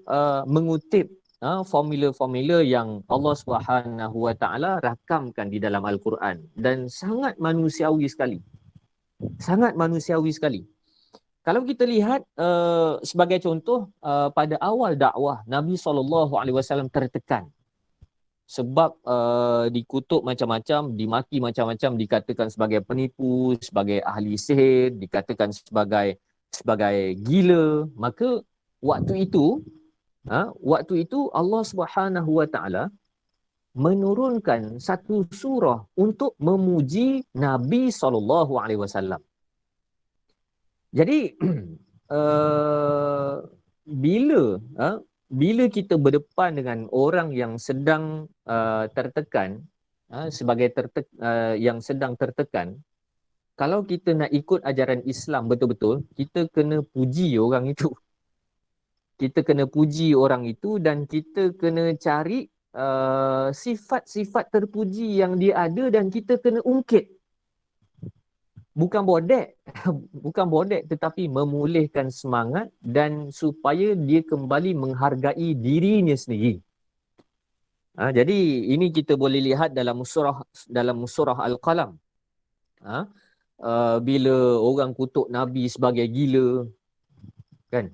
mengutip formula-formula yang Allah Subhanahu Wa Taala rakamkan di dalam Al-Quran dan sangat manusiawi sekali. Sangat manusiawi sekali. Kalau kita lihat sebagai contoh pada awal dakwah Nabi SAW tertekan sebab dikutuk macam-macam, dimaki macam-macam, dikatakan sebagai penipu, sebagai ahli sihir, dikatakan sebagai gila. Maka waktu itu Allah Subhanahu Wa Taala menurunkan satu surah untuk memuji Nabi SAW. Jadi bila kita berdepan dengan orang yang sedang tertekan, yang sedang tertekan, kalau kita nak ikut ajaran Islam betul-betul, kita kena puji orang itu. Kita kena puji orang itu dan kita kena cari sifat-sifat terpuji yang dia ada dan kita kena ungkit. Bukan bodek tetapi memulihkan semangat dan supaya dia kembali menghargai dirinya sendiri. Jadi ini kita boleh lihat dalam surah Al-Qalam. Bila orang kutuk Nabi sebagai gila, kan?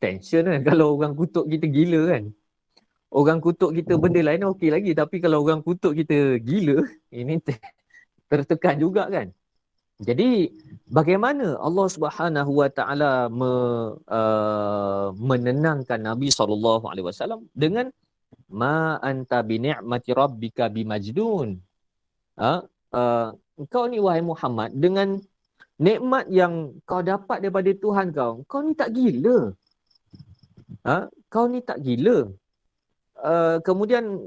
Tension kan kalau orang kutuk kita gila, kan? Orang kutuk kita benda lain okey lagi, tapi kalau orang kutuk kita gila, ini tertekan juga, kan? Jadi bagaimana Allah Subhanahu Wa Taala menenangkan Nabi SAW dengan ma anta bi ni'mati rabbika bimajnun. Engkau ni wahai Muhammad dengan nikmat yang kau dapat daripada Tuhan kau ni tak gila. Kau ni tak gila. Kemudian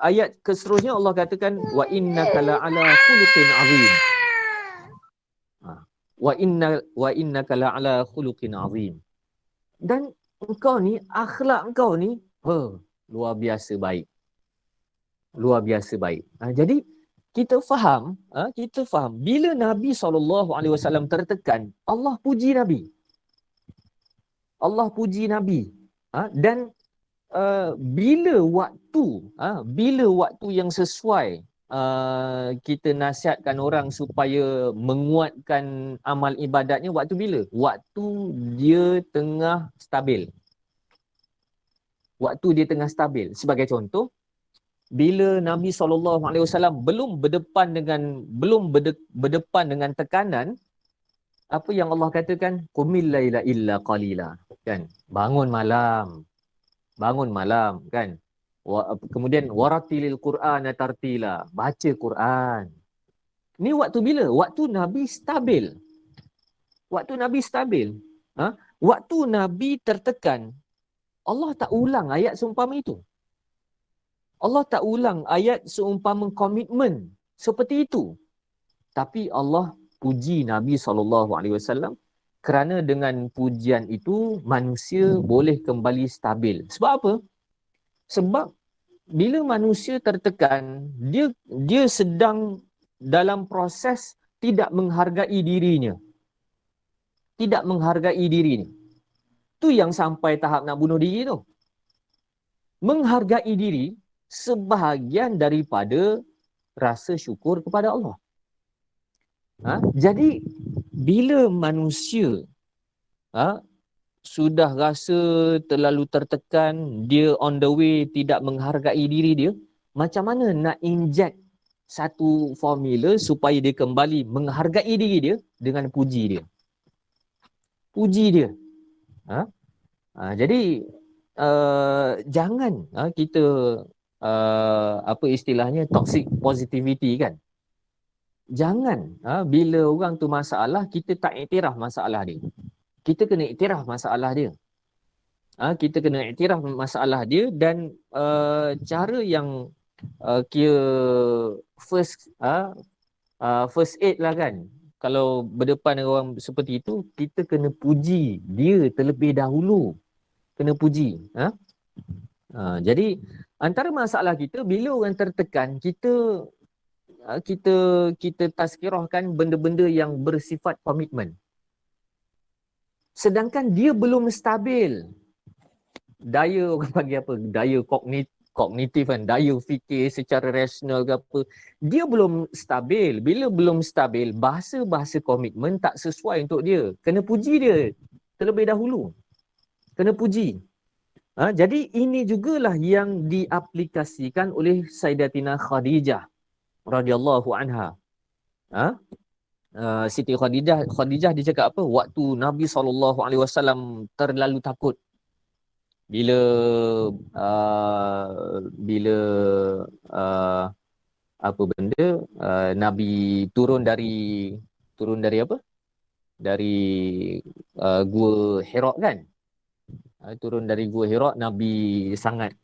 ayat keseterusnya Allah katakan wa innaka la'ala khuluqin azim. Wa innaka la'ala khuluqin azim. Dan engkau ni, akhlak engkau ni luar biasa baik. Luar biasa baik. Jadi kita faham bila Nabi SAW tertekan, Allah puji Nabi. Allah puji Nabi. Dan bila waktu yang sesuai kita nasihatkan orang supaya menguatkan amal ibadatnya, waktu bila? Waktu dia tengah stabil. Sebagai contoh, bila Nabi SAW belum berdepan dengan tekanan, apa yang Allah katakan? Qumil laila illa qalila, kan? Bangun malam, kan? Kemudian waratilil Qur'ana tartila, baca Quran. Ni waktu bila? Waktu Nabi stabil. Waktu Nabi tertekan, Allah tak ulang ayat seumpama itu. Allah tak ulang ayat seumpama komitmen seperti itu. Tapi Allah puji Nabi SAW kerana dengan pujian itu manusia boleh kembali stabil. Sebab apa? Sebab bila manusia tertekan, dia sedang dalam proses tidak menghargai dirinya. Tu yang sampai tahap nak bunuh diri tu. Menghargai diri sebahagian daripada rasa syukur kepada Allah. Jadi bila manusia sudah rasa terlalu tertekan, dia on the way tidak menghargai diri dia, macam mana nak inject satu formula supaya dia kembali menghargai diri dia dengan puji dia. Jadi jangan kita apa istilahnya toxic positivity, kan? jangan bila orang tu masalah, kita tak iktiraf masalah dia. Kita kena iktiraf masalah dia. Kita kena iktiraf masalah dia, dan cara yang kira first aid lah kan. Kalau berdepan dengan orang seperti itu, kita kena puji dia terlebih dahulu. Kena puji. Jadi antara masalah kita, bila orang tertekan, kita tazkirahkan benda-benda yang bersifat komitmen. Sedangkan dia belum stabil. Daya orang panggil apa? Daya kognitif kan, daya fikir secara rasional ke apa. Dia belum stabil. Bila belum stabil, bahasa-bahasa komitmen tak sesuai untuk dia. Kena puji dia terlebih dahulu. Kena puji. Jadi ini jugalah yang diaplikasikan oleh Sayyidatina Khadijah radhiyallahu anha. Siti Khadijah dia cakap apa? Waktu Nabi SAW terlalu takut bila apa benda, Nabi turun dari apa? Dari Gua Hira kan? Turun dari Gua Hira, Nabi sangat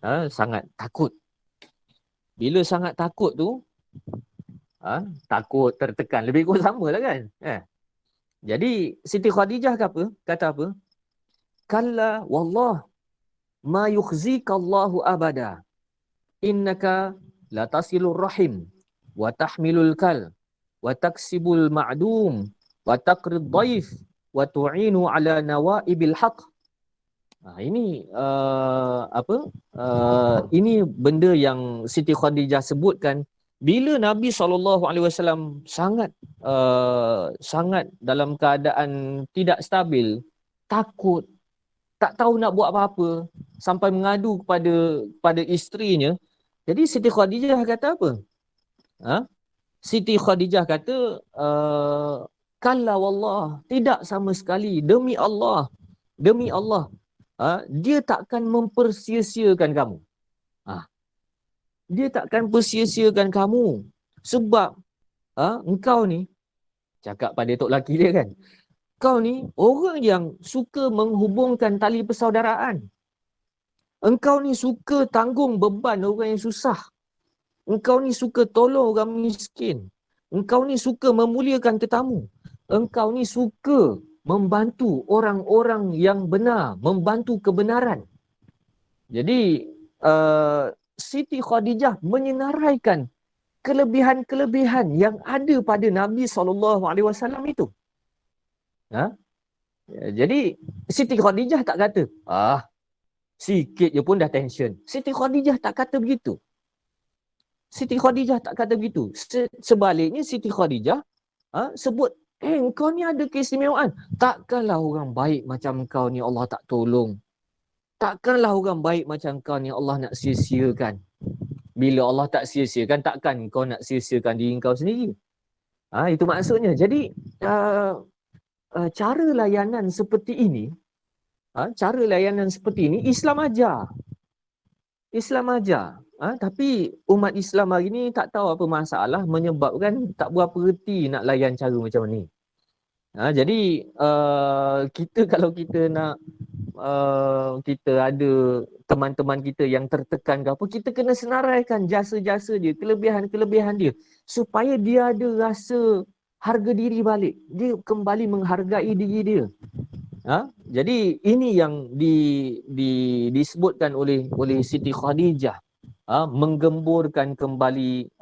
takut. Bila sangat takut tu, takut, tertekan, lebih kurang sama lah kan? Jadi Siti Khadijah kata apa? Kalla wallah ma yukhzika Allahu abada. Innaka la tasilur rahim wa tahmilul kal wa taksibul ma'dum wa taqrid dhaif wa tu'inu ala nawaibil haq. Ini ini benda yang Siti Khadijah sebutkan bila Nabi SAW sangat dalam keadaan tidak stabil, takut, tak tahu nak buat apa-apa, sampai mengadu kepada isterinya. Jadi Siti Khadijah kata apa? Siti Khadijah kata, kalla wallah, tidak sama sekali, demi Allah, dia takkan mempersia-siakan kamu. Dia takkan persia-siakan kamu. Sebab engkau ni, cakap pada tok laki dia kan, kau ni orang yang suka menghubungkan tali persaudaraan. Engkau ni suka tanggung beban orang yang susah. Engkau ni suka tolong orang miskin. Engkau ni suka memuliakan tetamu. Engkau ni suka membantu orang-orang yang benar, membantu kebenaran. Jadi Siti Khadijah menyenaraikan kelebihan-kelebihan yang ada pada Nabi SAW itu. Jadi Siti Khadijah tak kata, sikit je pun dah tension. Siti Khadijah tak kata begitu. Sebaliknya Siti Khadijah sebut, kau ni ada keistimewaan. Takkanlah orang baik macam kau ni Allah tak tolong. Takkanlah orang baik macam kau ni Allah nak sia-siakan. Bila Allah tak sia-siakan, takkan kau nak sia-siakan diri kau sendiri. Itu maksudnya. Jadi cara layanan seperti ini, Islam ajar. Tapi umat Islam hari ni tak tahu apa masalah menyebabkan tak berapa reti nak layan cara macam ni. Jadi kita kalau kita nak kita ada teman-teman kita yang tertekan ke apa, kita kena senaraikan jasa-jasa dia, kelebihan-kelebihan dia, supaya dia ada rasa harga diri balik. Dia kembali menghargai diri dia. Jadi ini yang disebutkan oleh Siti Khadijah, menggemburkan kembali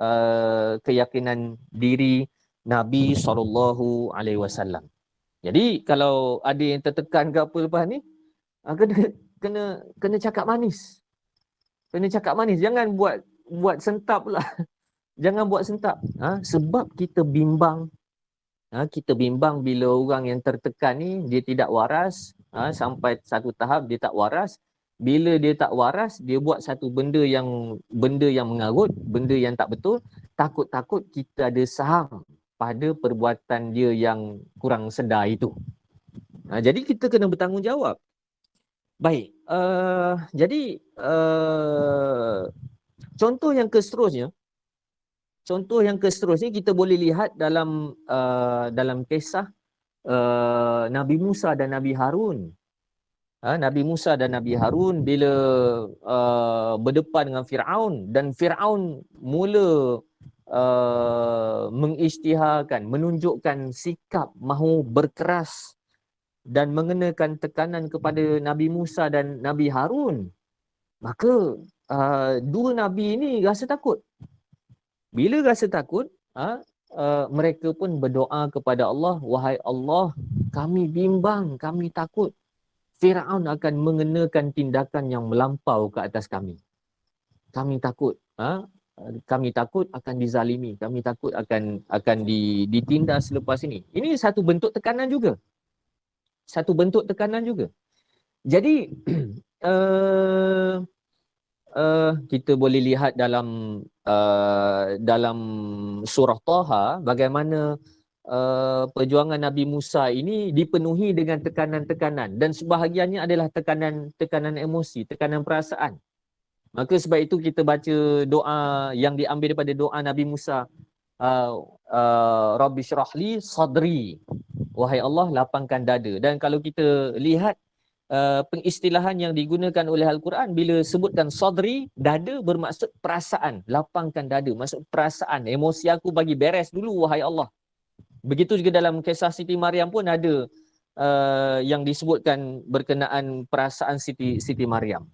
keyakinan diri Nabi SAW. Jadi kalau ada yang tertekan ke apa lepas ni, kena cakap manis. Jangan buat sentap pula. Jangan buat sentap. Sebab kita bimbang. Kita bimbang bila orang yang tertekan ni dia tidak waras, sampai satu tahap dia tak waras. Bila dia tak waras, dia buat satu benda yang mengarut, benda yang tak betul, takut-takut kita ada saham pada perbuatan dia yang kurang sedar itu. Jadi kita kena bertanggungjawab. Baik, jadi contoh yang seterusnya, contoh yang seterusnya kita boleh lihat dalam kisah Nabi Musa dan Nabi Harun. Nabi Musa dan Nabi Harun bila berdepan dengan Firaun, dan Firaun mula mengisytiharkan, menunjukkan sikap mahu berkeras dan mengenakan tekanan kepada Nabi Musa dan Nabi Harun, maka dua nabi ini rasa takut. Bila rasa takut, mereka pun berdoa kepada Allah, wahai Allah, kami bimbang, kami takut Firaun akan mengenakan tindakan yang melampau ke atas kami. Kami takut, kami takut akan dizalimi, kami takut akan ditindas selepas ini. Ini satu bentuk tekanan juga. Satu bentuk tekanan juga. Jadi kita boleh lihat dalam surah Taha bagaimana perjuangan Nabi Musa ini dipenuhi dengan tekanan-tekanan, dan sebahagiannya adalah tekanan emosi, tekanan perasaan. Maka sebab itu kita baca doa yang diambil daripada doa Nabi Musa, Rabbi syrahli sadri, wahai Allah lapangkan dada. Dan kalau kita lihat pengistilahan yang digunakan oleh Al-Quran, bila sebutkan sadri, dada, bermaksud perasaan. Lapangkan dada, maksud perasaan, emosi aku bagi beres dulu wahai Allah. Begitu juga dalam kisah Siti Maryam pun ada yang disebutkan berkenaan perasaan Siti Maryam.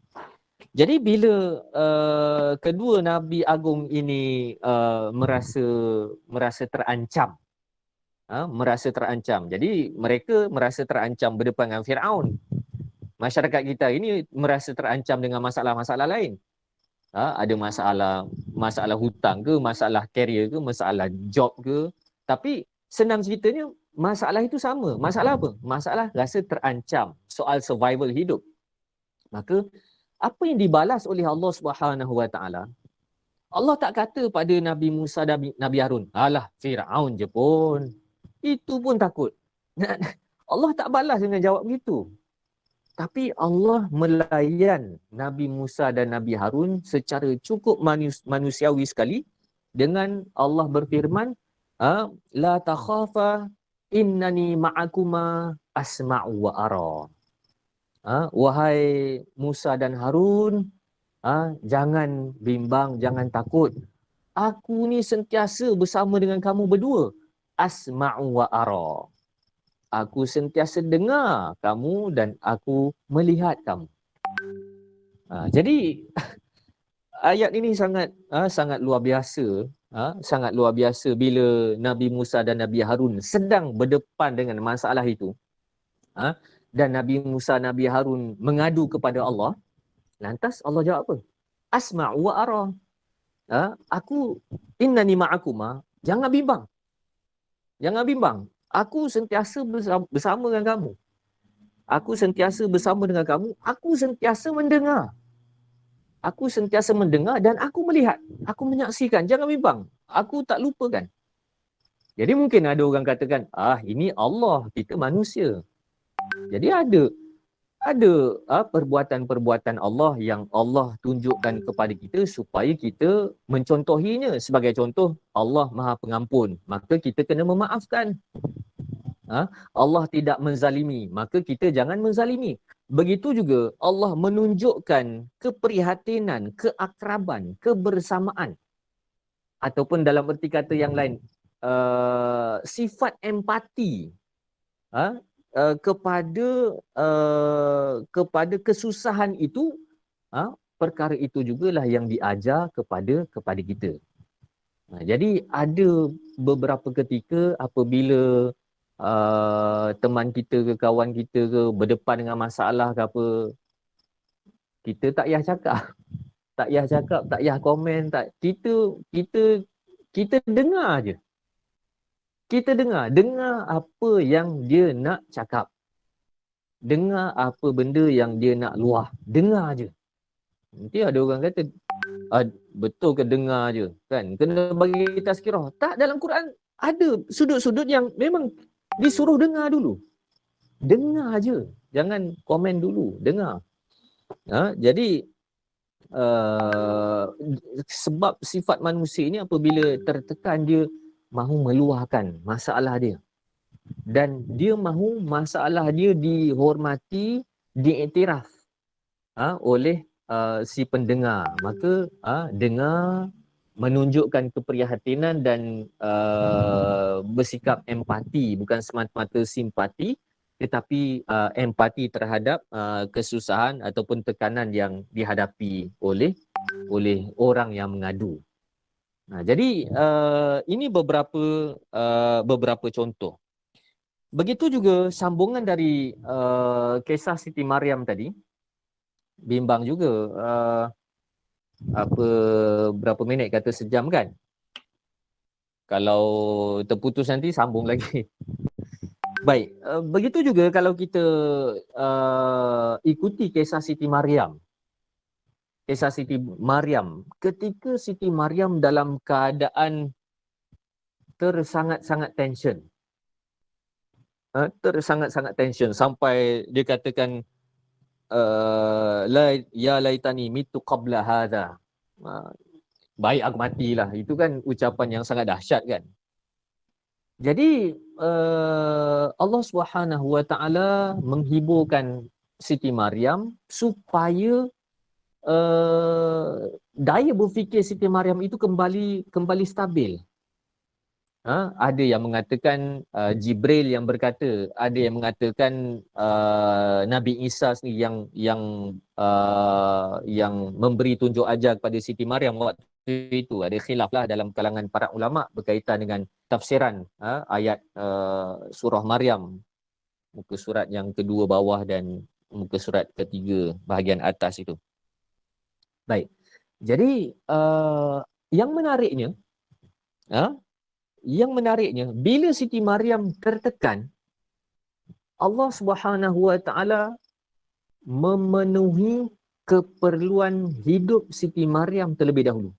Jadi bila kedua Nabi Agung ini merasa terancam, merasa terancam. Jadi mereka merasa terancam berdepan dengan Firaun. Masyarakat kita ini merasa terancam dengan masalah-masalah lain. Ada masalah hutang ke, masalah karier ke, masalah job ke. Tapi senang ceritanya masalah itu sama. Masalah apa? Masalah rasa terancam, soal survival hidup. Maka apa yang dibalas oleh Allah Subhanahu Wa Taala? Allah tak kata pada Nabi Musa dan Nabi Harun, alah Firaun je pun. Itu pun takut. Allah tak balas dengan jawab begitu. Tapi Allah melayan Nabi Musa dan Nabi Harun secara cukup manusiawi sekali dengan Allah berfirman, la takhafa innani ma'akuma asma'u wa ara. Wahai Musa dan Harun, jangan bimbang, jangan takut. Aku ni sentiasa bersama dengan kamu berdua. Asma'u wa ara. Aku sentiasa dengar kamu dan aku melihat kamu. Jadi ayat ini sangat luar biasa. Sangat luar biasa bila Nabi Musa dan Nabi Harun sedang berdepan dengan masalah itu. Dan Nabi Musa, Nabi Harun mengadu kepada Allah. Lantas Allah jawab apa? Asma'u wa ara. Aku innani ma'akuma. Jangan bimbang. Jangan bimbang. Aku sentiasa bersama dengan kamu. Aku sentiasa bersama dengan kamu. Aku sentiasa mendengar. Aku sentiasa mendengar dan aku melihat. Aku menyaksikan. Jangan bimbang. Aku tak lupakan. Jadi mungkin ada orang katakan, ini Allah, kita manusia. Jadi ada perbuatan-perbuatan Allah yang Allah tunjukkan kepada kita supaya kita mencontohinya. Sebagai contoh, Allah Maha Pengampun, maka kita kena memaafkan. Allah tidak menzalimi, maka kita jangan menzalimi. Begitu juga Allah menunjukkan keprihatinan, keakraban, kebersamaan, ataupun dalam erti kata yang lain, sifat empati kepada kesusahan itu. Perkara itu jugalah yang diajar kepada kita. Jadi ada beberapa ketika apabila teman kita ke kawan kita ke berdepan dengan masalah ke apa, kita tak payah cakap, tak payah komen, kita dengar je. Kita dengar apa yang dia nak cakap. Dengar apa benda yang dia nak luah. Dengar je. Nanti ada orang kata, betul ke dengar je? Kan? Kena bagi tazkirah. Tak, dalam Quran ada sudut-sudut yang memang disuruh dengar dulu. Dengar je. Jangan komen dulu. Dengar. Jadi, sebab sifat manusia ini apabila tertekan dia mahu meluahkan masalah dia, dan dia mahu masalah dia dihormati, diiktiraf oleh si pendengar. Maka dengar, menunjukkan keprihatinan dan bersikap empati, bukan semata-mata simpati, tetapi empati terhadap kesusahan ataupun tekanan yang dihadapi oleh orang yang mengadu. Jadi ini beberapa contoh. Begitu juga sambungan dari kisah Siti Maryam tadi, bimbang juga berapa minit, kata sejam kan? Kalau terputus nanti sambung lagi. Baik, begitu juga kalau kita ikuti kisah Siti Maryam. Kisah Siti Maryam, ketika Siti Maryam dalam keadaan tersangat-sangat tension. Tersangat-sangat tension sampai dia katakan ya laitani mitu qabla hadha. Baik aku matilah. Itu kan ucapan yang sangat dahsyat kan. Jadi Allah Subhanahu Wa Taala menghiburkan Siti Maryam supaya daya berfikir Siti Maryam itu kembali stabil. Ada yang mengatakan Jibril yang berkata, ada yang mengatakan Nabi Isa sendiri yang memberi tunjuk ajar kepada Siti Maryam waktu itu. Ada khilaf lah dalam kalangan para ulama berkaitan dengan tafsiran ayat surah Maryam, muka surat yang kedua bawah dan muka surat ketiga bahagian atas itu. Baik. Jadi yang menariknya bila Siti Maryam tertekan, Allah Subhanahu Wa Taala memenuhi keperluan hidup Siti Maryam terlebih dahulu.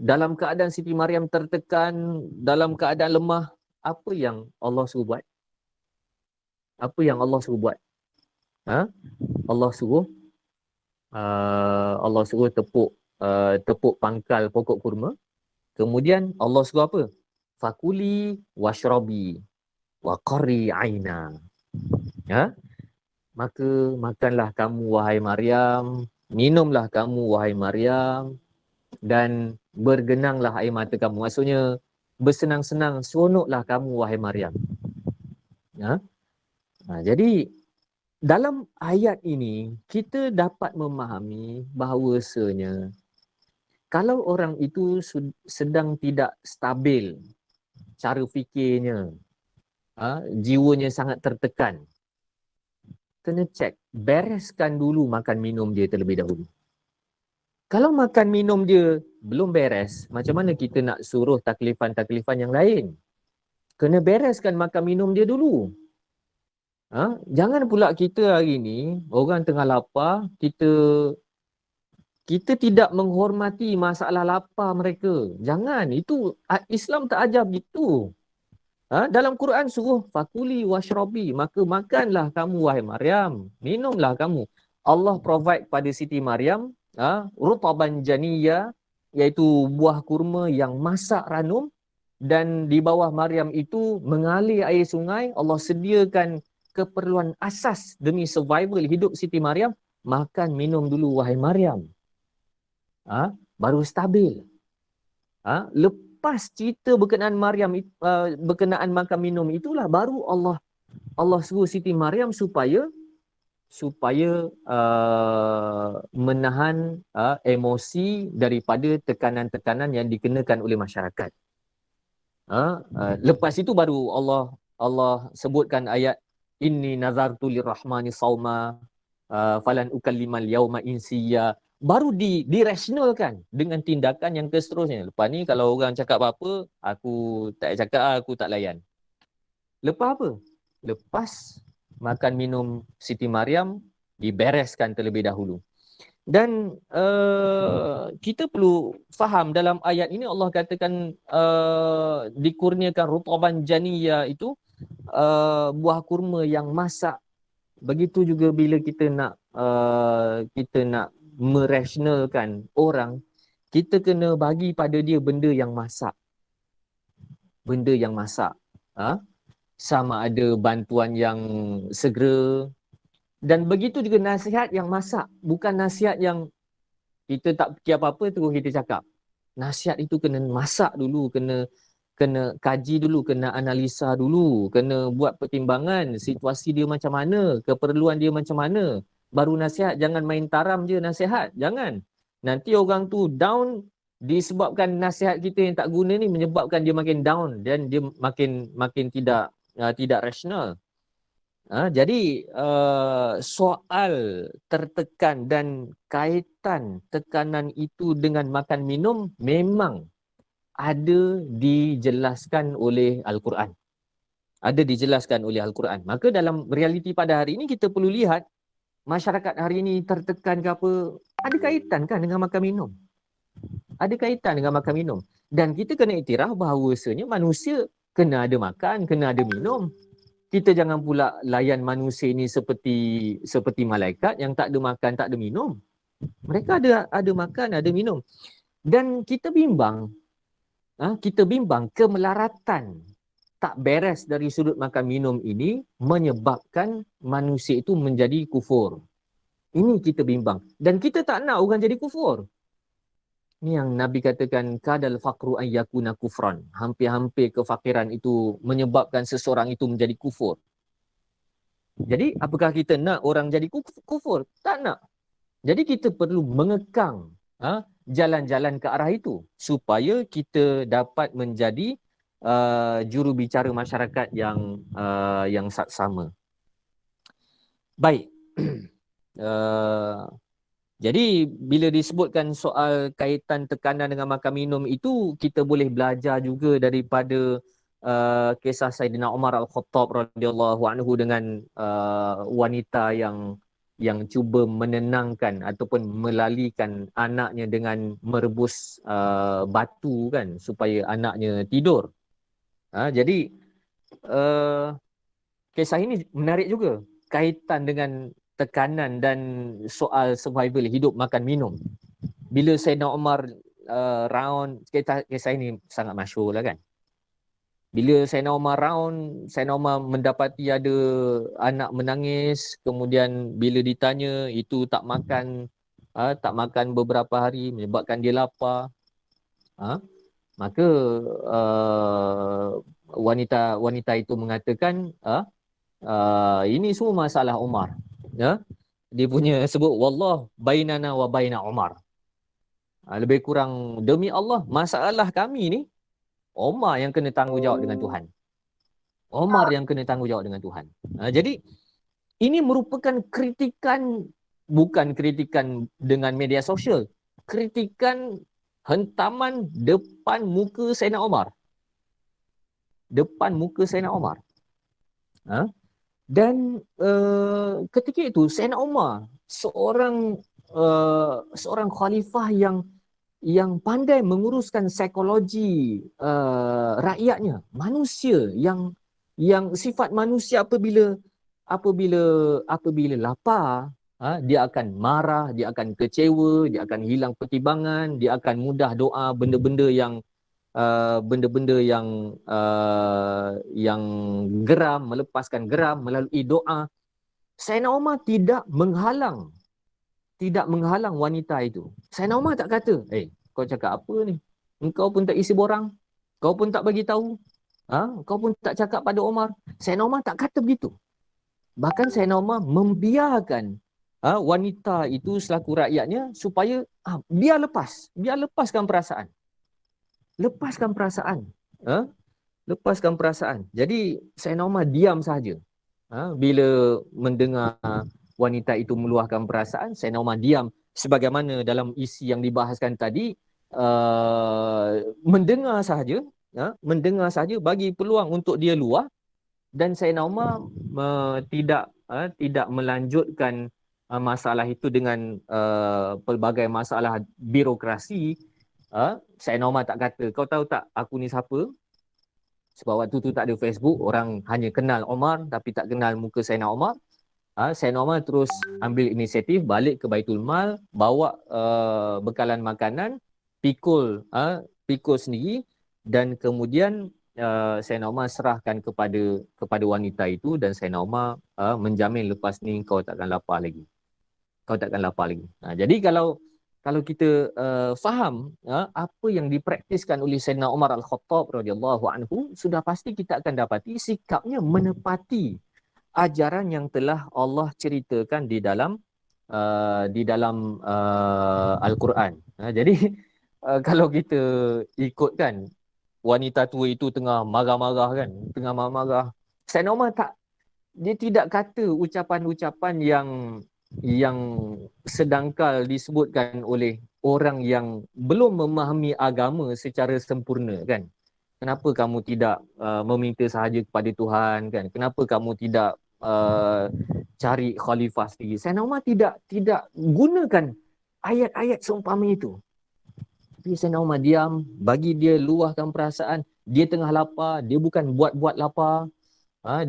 Dalam keadaan Siti Maryam tertekan, dalam keadaan lemah, apa yang Allah suruh buat? Apa yang Allah suruh buat? Allah suruh tepuk pangkal pokok kurma. Kemudian Allah suruh apa? Fakuli washrabi wa qarri aina. Maka makanlah kamu wahai Maryam, minumlah kamu wahai Maryam, dan bergenanglah air mata kamu. Maksudnya bersenang-senang, seronoklah kamu wahai Maryam. Jadi dalam ayat ini kita dapat memahami bahawasanya kalau orang itu sedang tidak stabil cara fikirnya, jiwanya sangat tertekan, kena cek, bereskan dulu makan minum dia terlebih dahulu. Kalau makan minum dia belum beres, macam mana kita nak suruh taklifan-taklifan yang lain? Kena bereskan makan minum dia dulu. Jangan pula kita hari ni, orang tengah lapar, kita tidak menghormati masalah lapar mereka. Jangan, itu Islam tak ajar begitu. Dalam Quran suruh fakuli washrabi, maka makanlah kamu wahai Maryam, minumlah kamu. Allah provide pada Siti Maryam rutaban janiyah, iaitu buah kurma yang masak ranum, dan di bawah Maryam itu mengalir air sungai. Allah sediakan keperluan asas demi survival hidup Siti Maryam. Makan minum dulu wahai Maryam, baru stabil. Lepas cerita berkenaan Maryam, berkenaan makan minum itulah baru Allah suruh Siti Maryam supaya menahan emosi daripada tekanan-tekanan yang dikenakan oleh masyarakat. Lepas itu baru Allah sebutkan ayat inni nazartu lirrahmani sauma falan ukallimal yauma insiya. Baru dirasionalkan dengan tindakan yang seterusnya. Lepas ni kalau orang cakap apa, aku tak cakap, aku tak layan. Lepas apa? Lepas makan minum Siti Maryam dibereskan terlebih dahulu. Dan kita perlu faham dalam ayat ini Allah katakan dikurniakan rutaban janiyah itu buah kurma yang masak Begitu juga bila kita nak merasionalkan orang, kita kena bagi pada dia benda yang masak. Benda yang masak. Ha? Sama ada bantuan yang segera, dan begitu juga nasihat yang masak, bukan nasihat yang kita tak fikir apa-apa terus kita cakap. Nasihat itu kena masak dulu, kena kaji dulu, kena analisa dulu, kena buat pertimbangan situasi dia macam mana, keperluan dia macam mana. Baru nasihat, jangan main taram je nasihat. Jangan. Nanti orang tu down disebabkan nasihat kita yang tak guna ni, menyebabkan dia makin down dan dia makin tidak rasional. Jadi soal tertekan dan kaitan tekanan itu dengan makan minum memang ada dijelaskan oleh Al-Quran. Ada dijelaskan oleh Al-Quran. Maka dalam realiti pada hari ini kita perlu lihat masyarakat hari ini tertekan ke apa, ada kaitan kan dengan makan minum. Ada kaitan dengan makan minum. Dan kita kena iktiraf bahawasanya manusia kena ada makan, kena ada minum. Kita jangan pula layan manusia ini seperti malaikat yang tak ada makan, tak ada minum. Mereka ada makan, ada minum. Dan kita bimbang kemelaratan tak beres dari sudut makan minum ini menyebabkan manusia itu menjadi kufur. Ini kita bimbang. Dan kita tak nak orang jadi kufur. Ini yang Nabi katakan, kadal faqru an yakuna kufran. Hampir-hampir kefakiran itu menyebabkan seseorang itu menjadi kufur. Jadi apakah kita nak orang jadi kufur? Tak nak. Jadi kita perlu mengekang jalan-jalan ke arah itu supaya kita dapat menjadi jurubicara masyarakat yang saksama. Baik. Jadi bila disebutkan soal kaitan tekanan dengan makan minum itu, kita boleh belajar juga daripada kisah Saidina Umar Al-Khattab radhiyallahu anhu dengan wanita yang cuba menenangkan ataupun melalikan anaknya dengan merebus batu kan supaya anaknya tidur. Jadi kisah ini menarik juga, kaitan dengan tekanan dan soal survival hidup makan minum. Bila Saidina Umar round, kisah ini sangat masyhur lah kan. Bila Saidina Umar mendapati ada anak menangis, kemudian bila ditanya itu tak makan beberapa hari menyebabkan dia lapar. Maka wanita itu mengatakan ini semua masalah Umar. Dia punya sebut wallah bainana wa baina Umar. Lebih kurang demi Allah masalah kami ni Umar yang kena tanggungjawab dengan Tuhan. Umar yang kena tanggungjawab dengan Tuhan. Jadi ini merupakan kritikan, bukan kritikan dengan media sosial, kritikan hentaman depan muka Saidina Umar. Depan muka Saidina Umar. Dan ketika itu Saidina Umar seorang khalifah yang pandai menguruskan psikologi rakyatnya, manusia yang sifat manusia apabila lapar, dia akan marah, dia akan kecewa, dia akan hilang pertimbangan, dia akan mudah doa benda-benda yang geram, melepaskan geram melalui doa. Saidina Umar tidak menghalang wanita itu. Saidina Umar tak kata, kau cakap apa ni? Engkau pun tak isi borang, kau pun tak bagi tahu, kau pun tak cakap pada Umar. Saidina Umar tak kata begitu. Bahkan Saidina Umar membiarkan wanita itu selaku rakyatnya supaya biar lepaskan perasaan. Lepaskan perasaan. Jadi Saidina Umar diam saja. Bila mendengar wanita itu meluahkan perasaan, Saidina Umar diam, sebagaimana dalam isi yang dibahaskan tadi, mendengar sahaja, bagi peluang untuk dia luah. Dan Saidina Umar tidak melanjutkan masalah itu dengan pelbagai masalah birokrasi. Saidina Umar tak kata, kau tahu tak aku ni siapa? Sebab waktu tu tak ada Facebook, orang hanya kenal Umar tapi tak kenal muka Saidina Umar. Sayyidina Umar terus ambil inisiatif balik ke Baitul Mal, bawa bekalan makanan, pikul sendiri, dan kemudian Sayyidina Umar serahkan kepada wanita itu, dan Sayyidina Umar menjamin lepas ni kau takkan lapar lagi. Jadi kalau kita faham apa yang dipraktiskan oleh Sayyidina Umar Al-Khattab radhiyallahu anhu, sudah pasti kita akan dapati sikapnya menepati ajaran yang telah Allah ceritakan di dalam Al-Quran. Jadi kalau kita ikutkan wanita tua itu tengah marah-marah kan, tengah marah-marah, Sayyidina Umar dia tidak kata ucapan-ucapan yang sedangkal disebutkan oleh orang yang belum memahami agama secara sempurna kan. Kenapa kamu tidak meminta sahaja kepada Tuhan kan? Kenapa kamu tidak cari khalifah sendiri? Sayyidina Umar tidak gunakan ayat-ayat seumpama itu. Tapi Sayyidina Umar diam, bagi dia luahkan perasaan, dia tengah lapar, dia bukan buat-buat lapar.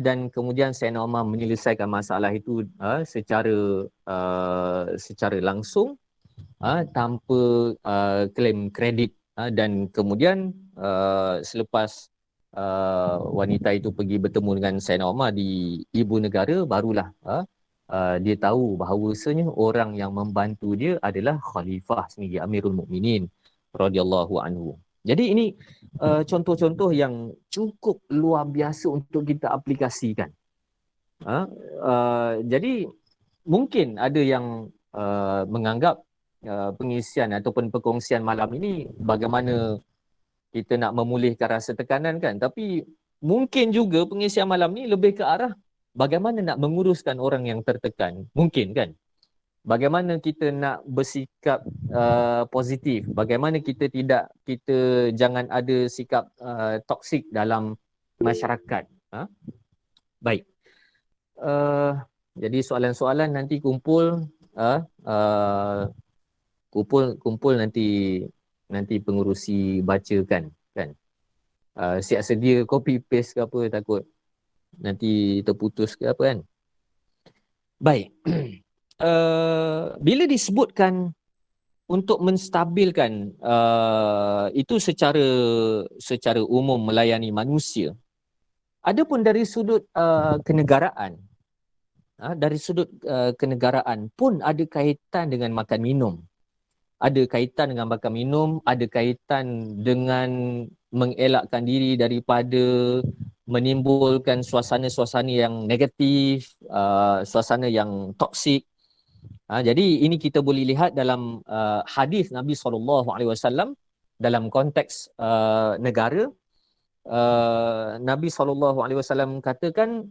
Dan kemudian Sayyidina Umar menyelesaikan masalah itu secara langsung, tanpa klaim kredit. Dan kemudian selepas wanita itu pergi bertemu dengan Sayyidina Umar di ibu negara, barulah dia tahu bahawasanya orang yang membantu dia adalah khalifah sendiri, Amirul Mukminin radhiyallahu anhu. Jadi ini contoh-contoh yang cukup luar biasa untuk kita aplikasikan. Jadi mungkin ada yang menganggap pengisian ataupun perkongsian malam ini bagaimana kita nak memulihkan rasa tekanan kan. Tapi mungkin juga pengisian malam ni lebih ke arah bagaimana nak menguruskan orang yang tertekan. Mungkin kan. Bagaimana kita nak bersikap positif, bagaimana kita jangan ada sikap toksik dalam masyarakat. Baik. Jadi soalan-soalan nanti kumpul nanti pengurusi bacakan kan. Siap sedia copy paste ke apa, takut nanti terputus ke apa kan. Baik. Bila disebutkan untuk menstabilkan itu secara umum melayani manusia, adapun dari sudut kenegaraan, pun ada kaitan dengan makan minum. Ada kaitan dengan makan minum, ada kaitan dengan mengelakkan diri daripada menimbulkan suasana-suasana yang negatif, suasana yang toksik. Jadi ini kita boleh lihat dalam hadis Nabi SAW dalam konteks negara. Nabi SAW katakan,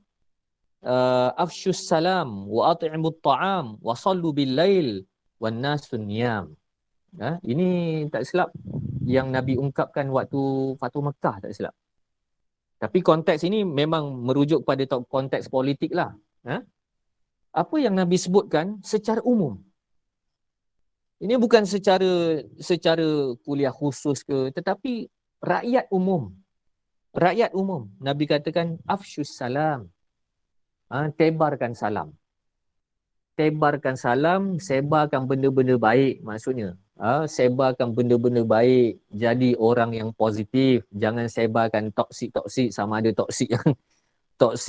afshus salam wa at'imut ta'am wa sallu bil lail wan nasun niyam. Ini tak silap yang Nabi ungkapkan waktu Fathu Mekah, tak silap. Tapi konteks ini memang merujuk pada konteks politik lah. Apa yang Nabi sebutkan secara umum. Ini bukan secara kuliah khusus ke, tetapi rakyat umum. Rakyat umum. Nabi katakan afshus salam. Tebarkan salam. Tebarkan salam, sebarkan benda-benda baik maksudnya. Sebarkan benda-benda baik, jadi orang yang positif. Jangan sebarkan toksik-toksik, sama ada toksik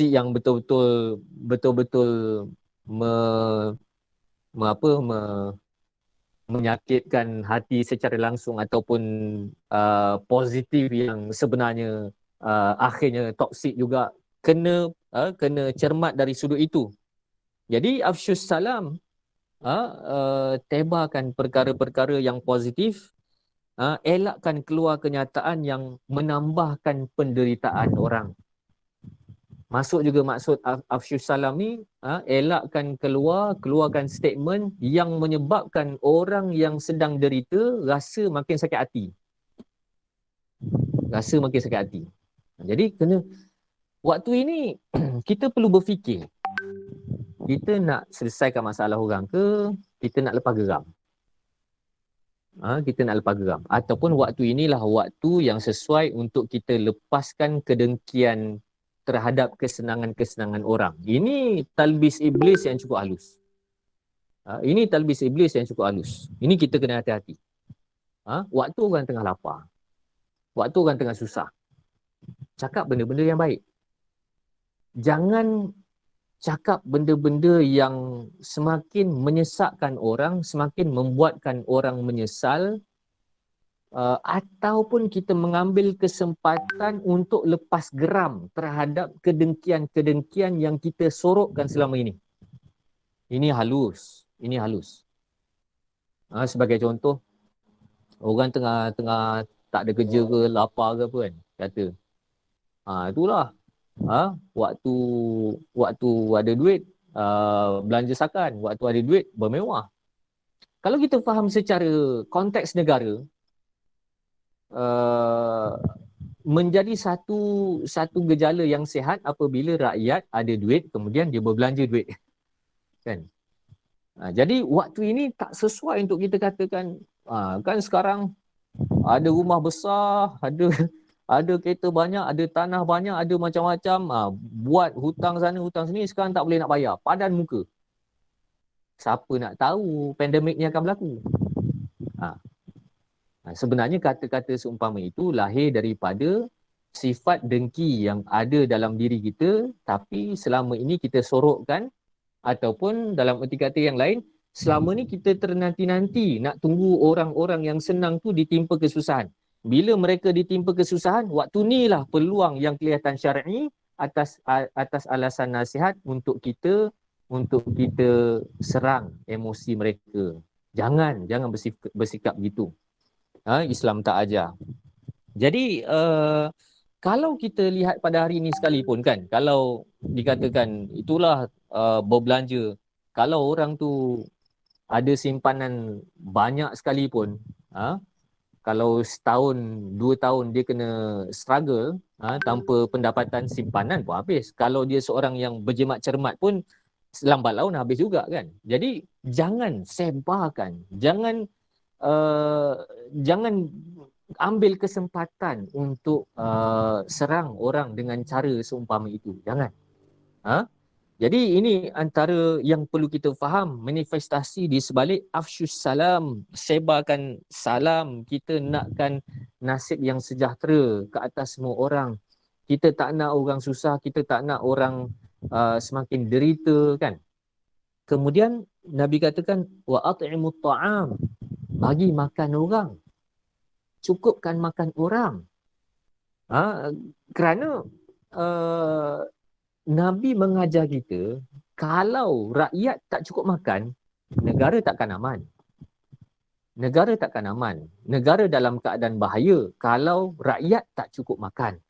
yang betul-betul menyakitkan hati secara langsung, ataupun positif yang sebenarnya akhirnya toksik juga. Kena cermat dari sudut itu. Jadi afshus salam, tebarkan perkara-perkara yang positif, elakkan keluar kenyataan yang menambahkan penderitaan orang. Maksud afshus salam ni, elakkan keluarkan statement yang menyebabkan orang yang sedang derita rasa makin sakit hati. Jadi waktu ini kita perlu berfikir, kita nak selesaikan masalah orang ke, kita nak lepas geram? Ataupun waktu inilah waktu yang sesuai untuk kita lepaskan kedengkian terhadap kesenangan-kesenangan orang. Ini talbis iblis yang cukup halus. Ini talbis iblis yang cukup halus. Ini kita kena hati-hati. Waktu orang tengah lapar, waktu orang tengah susah, cakap benda-benda yang baik. Jangan cakap benda-benda yang semakin menyesakkan orang, semakin membuatkan orang menyesal, ataupun kita mengambil kesempatan untuk lepas geram terhadap kedengkian-kedengkian yang kita sorokkan selama ini. Ini halus. Sebagai contoh, orang tengah tak ada kerja ke, lapar ke apa kan, kata, itulah, waktu ada duit, belanja sakan, waktu ada duit, bermewah. Kalau kita faham secara konteks negara, menjadi satu gejala yang sihat apabila rakyat ada duit kemudian dia berbelanja duit, kan. Jadi waktu ini tak sesuai untuk kita katakan, kan sekarang ada rumah besar, ada kereta banyak, ada tanah banyak, ada macam-macam, buat hutang sana hutang sini, sekarang tak boleh nak bayar, padan muka. Siapa nak tahu pandemik ni akan berlaku? Sebenarnya kata-kata seumpama itu lahir daripada sifat dengki yang ada dalam diri kita, tapi selama ini kita sorokkan, ataupun dalam erti kata yang lain, selama ni kita ternanti-nanti nak tunggu orang-orang yang senang tu ditimpa kesusahan. Bila mereka ditimpa kesusahan, waktu ni lah peluang yang kelihatan syar'i atas alasan nasihat untuk kita serang emosi mereka. Jangan bersikap begitu. Islam tak ajar. Jadi kalau kita lihat pada hari ini sekalipun kan, kalau dikatakan itulah berbelanja, kalau orang tu ada simpanan banyak sekalipun, kalau setahun, 2 tahun dia kena struggle tanpa pendapatan simpanan pun habis. Kalau dia seorang yang berjimat cermat pun lambat laun habis juga kan. Jadi jangan sebarkan, jangan ambil kesempatan untuk serang orang dengan cara seumpama itu. Jangan. Jadi ini antara yang perlu kita faham, manifestasi di sebalik afsyus salam, sebarkan salam. Kita nakkan nasib yang sejahtera ke atas semua orang. Kita tak nak orang susah, kita tak nak orang semakin derita kan. Kemudian Nabi katakan wa at'imut ta'am, bagi makan orang, cukupkan makan orang. Kerana Nabi mengajar kita, kalau rakyat tak cukup makan, negara takkan aman. Negara takkan aman. Negara dalam keadaan bahaya kalau rakyat tak cukup makan.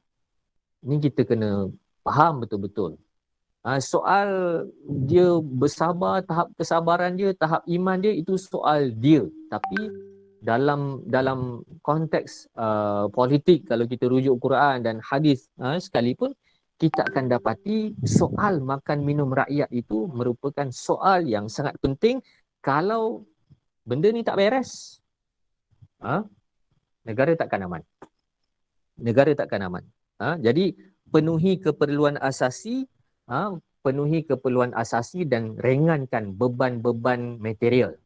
Ini kita kena faham betul-betul. Soal dia bersabar, tahap kesabaran dia, tahap iman dia, itu soal dia. Tapi dalam konteks politik, kalau kita rujuk Quran dan hadis sekalipun, kita akan dapati soal makan minum rakyat itu merupakan soal yang sangat penting. Kalau benda ni tak beres, negara takkan aman. Negara takkan aman. Jadi penuhi keperluan asasi, dan ringankan beban-beban material.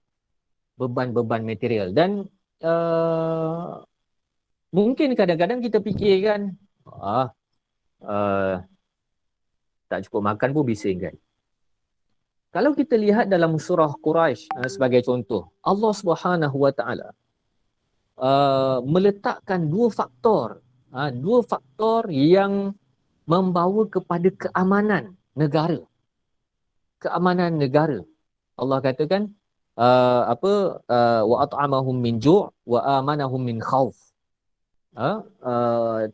Beban-beban material. Dan mungkin kadang-kadang kita fikirkan, tak cukup makan pun bising kan. Kalau kita lihat dalam surah Quraisy sebagai contoh, Allah Subhanahu Wa Taala meletakkan dua faktor yang membawa kepada keamanan negara. Keamanan negara. Allah katakan wa at'amahum min ju' wa amanahum min khauf.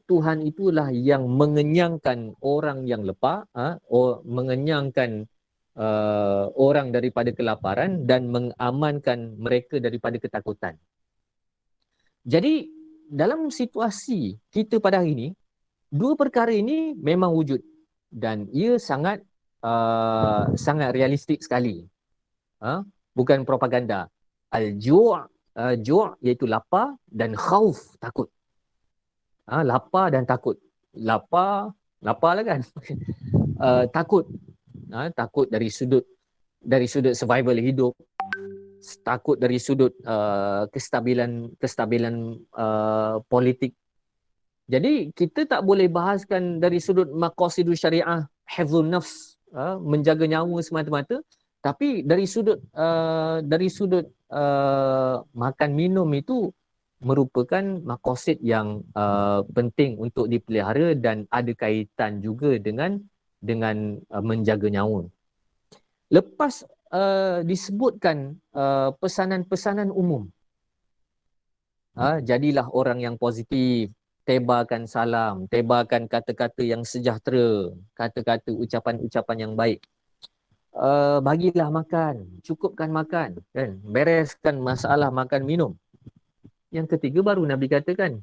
Tuhan itulah yang mengenyangkan orang yang lapar, mengenyangkan orang daripada kelaparan dan mengamankan mereka daripada ketakutan. Jadi dalam situasi kita pada hari ini, dua perkara ini memang wujud dan ia sangat realistik sekali. Bukan propaganda. Al-ju' iaitu lapar, dan khauf, takut. Lapar dan takut. Lapar Lapar lah kan. Takut. Takut dari sudut survival hidup, takut dari sudut kestabilan politik. Jadi kita tak boleh bahaskan dari sudut maqasidus syariah, hifzun nafs, menjaga nyawa semata-mata, tapi dari sudut makan minum itu merupakan maqasid yang penting untuk dipelihara dan ada kaitan juga dengan menjaga nyawa. Lepas disebutkan pesanan-pesanan umum, jadilah orang yang positif, tebarkan salam, tebarkan kata-kata yang sejahtera, kata-kata ucapan-ucapan yang baik. Bagilah makan, cukupkan makan, kan? Bereskan masalah makan minum. Yang ketiga baru Nabi katakan,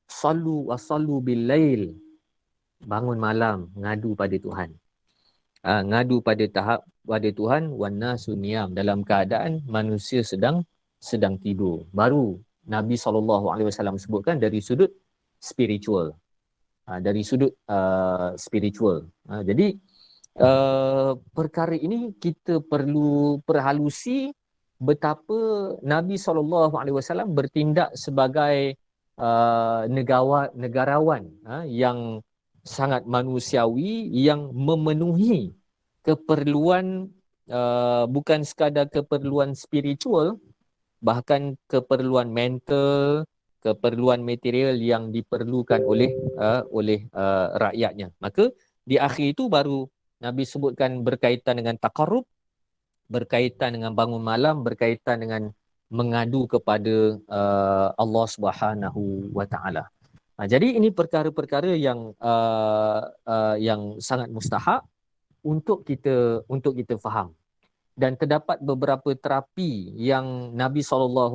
sallu wa sallu bil lail, bangun malam ngadu pada Tuhan. Ngadu pada Tuhan, wan nasu niyam, dalam keadaan manusia sedang tidur. Baru Nabi SAW sebutkan dari sudut spiritual. Dari sudut spiritual. Jadi perkara ini kita perlu perhalusi betapa Nabi SAW bertindak sebagai negarawan yang sangat manusiawi, yang memenuhi keperluan bukan sekadar keperluan spiritual, bahkan keperluan mental, keperluan material yang diperlukan oleh rakyatnya. Maka di akhir itu baru Nabi sebutkan berkaitan dengan taqarrub, berkaitan dengan bangun malam, berkaitan dengan mengadu kepada Allah Subhanahu wa taala. Jadi ini perkara-perkara yang sangat mustahak untuk kita faham. Dan terdapat beberapa terapi yang Nabi SAW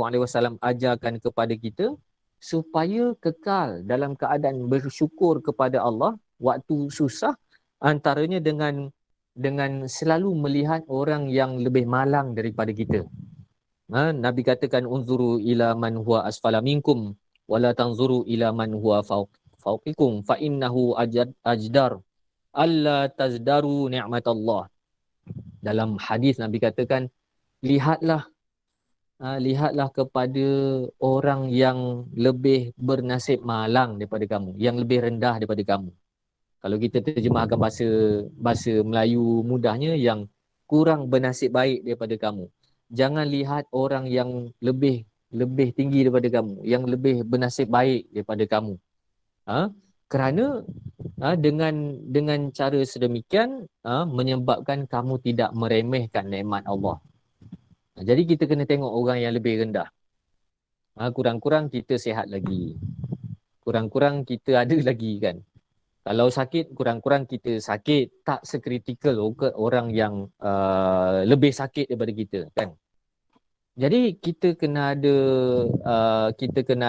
ajarkan kepada kita supaya kekal dalam keadaan bersyukur kepada Allah waktu susah, antaranya dengan selalu melihat orang yang lebih malang daripada kita. Nabi katakan, unzuru ila man huwa asfala minkum wala tanzuru ila man huwa fawqikum fa innahu ajdar alla tazdaru ni'matallah. Dalam hadis Nabi katakan, lihatlah kepada orang yang lebih bernasib malang daripada kamu, yang lebih rendah daripada kamu. Kalau kita terjemahkan bahasa Melayu mudahnya, yang kurang bernasib baik daripada kamu. Jangan lihat orang yang lebih tinggi daripada kamu, yang lebih bernasib baik daripada kamu. Kerana dengan cara sedemikian menyebabkan kamu tidak meremehkan nikmat Allah. Jadi kita kena tengok orang yang lebih rendah. Kurang-kurang kita sihat lagi. Kurang-kurang kita ada lagi kan. Kalau sakit, kurang-kurang kita sakit tak sekritikal orang yang lebih sakit daripada kita kan. Jadi kita kena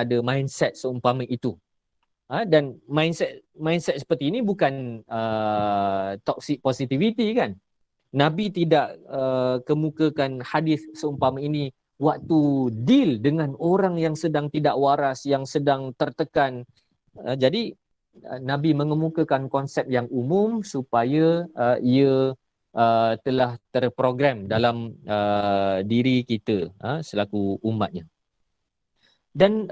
ada mindset seumpama itu. Dan mindset seperti ini bukan toxic positivity kan. Nabi tidak kemukakan hadis seumpama ini waktu deal dengan orang yang sedang tidak waras, yang sedang tertekan. Jadi Nabi mengemukakan konsep yang umum supaya ia telah terprogram dalam diri kita selaku umatnya. Dan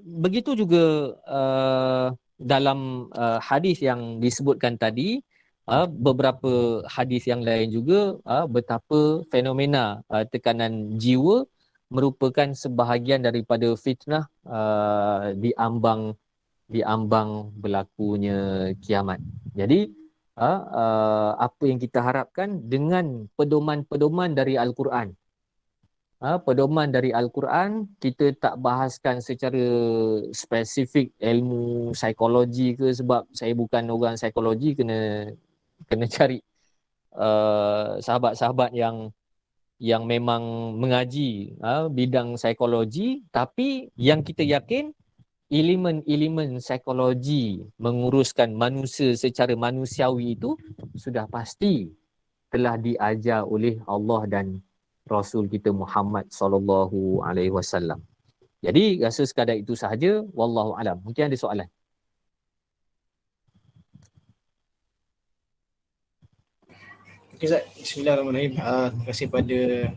begitu juga dalam hadis yang disebutkan tadi, beberapa hadis yang lain juga betapa fenomena tekanan jiwa merupakan sebahagian daripada fitnah di ambang berlakunya kiamat. Jadi apa yang kita harapkan dengan pedoman-pedoman dari Al-Quran. Pedoman dari Al-Quran, kita tak bahaskan secara spesifik ilmu psikologi ke, sebab saya bukan orang psikologi, kena cari sahabat-sahabat yang memang mengaji bidang psikologi. Tapi yang kita yakin, elemen-elemen psikologi menguruskan manusia secara manusiawi itu sudah pasti telah diajar oleh Allah dan Rasul kita Muhammad sallallahu alaihi wasallam. Jadi rasa sekadar itu sahaja, wallahu alam. Mungkin ada soalan. Okey Ustaz, bismillahirrahmanirrahim. Terima kasih pada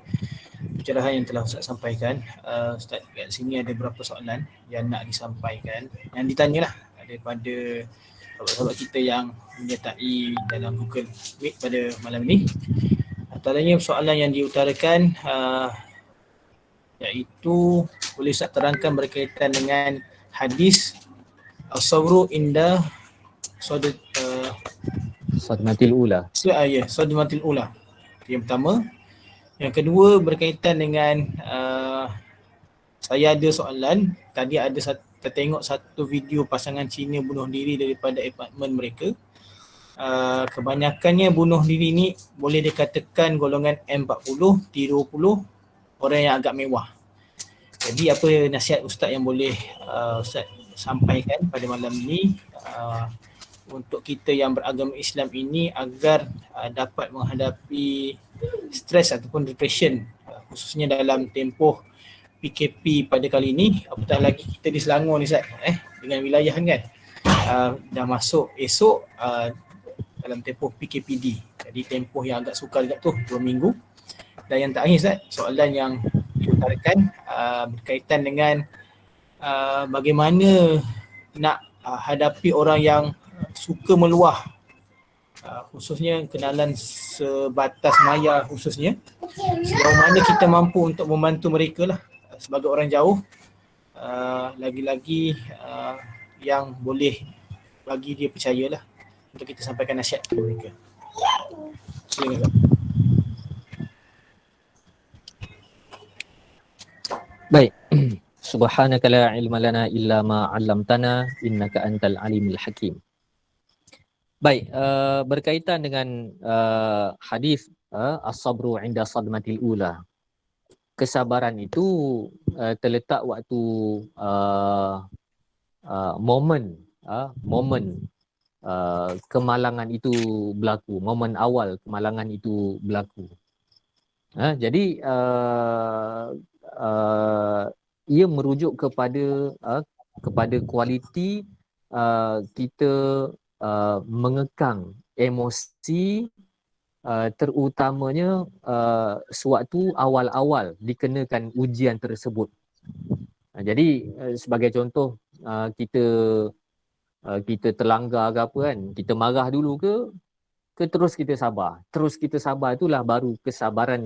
pencerahan yang telah Ustaz sampaikan. Ustaz, kat sini ada beberapa soalan yang nak disampaikan, yang ditanyalah daripada sahabat-sahabat kita yang menyertai dalam Google Meet pada malam ini. Antaranya soalan yang diutarakan iaitu boleh Ustaz terangkan berkaitan dengan hadis as-sabru inda Sadmatil ula. sadmatil ula. Yang pertama. Yang kedua berkaitan dengan saya ada soalan. Tadi ada tertengok satu video pasangan Cina bunuh diri daripada apartmen mereka. Kebanyakannya bunuh diri ni boleh dikatakan golongan M40, T20, orang yang agak mewah. Jadi apa nasihat Ustaz yang boleh Ustaz sampaikan pada malam ini untuk kita yang beragama Islam ini agar dapat menghadapi stres ataupun depression, khususnya dalam tempoh PKP pada kali ini, apatah lagi kita di Selangor ni Ustaz, dengan wilayah kan, dah masuk esok dalam tempoh PKPD. Jadi tempoh yang agak sukar juga tu, 2 minggu. Dan yang terakhir Ustaz, soalan yang diutarakan berkaitan dengan bagaimana nak hadapi orang yang suka meluah, khususnya kenalan sebatas maya khususnya. Sejauh mana kita mampu untuk membantu mereka lah sebagai orang jauh, lagi-lagi yang boleh bagi dia percayalah untuk kita sampaikan nasihat kepada mereka. Silakan. Baik. Subhanaka la ilma lana illa ma 'allamtana innaka antal alimul hakim. Baik, berkaitan dengan hadis as-sabru 'inda sadmatil ula. Kesabaran itu terletak waktu momen kemalangan itu berlaku, momen awal kemalangan itu berlaku. Jadi ia merujuk kepada kualiti kita mengekang emosi, terutamanya sewaktu awal-awal dikenakan ujian tersebut. Jadi sebagai contoh, kita terlanggar ke apa kan, kita marah dulu ke terus kita sabar. Terus kita sabar itulah baru kesabaran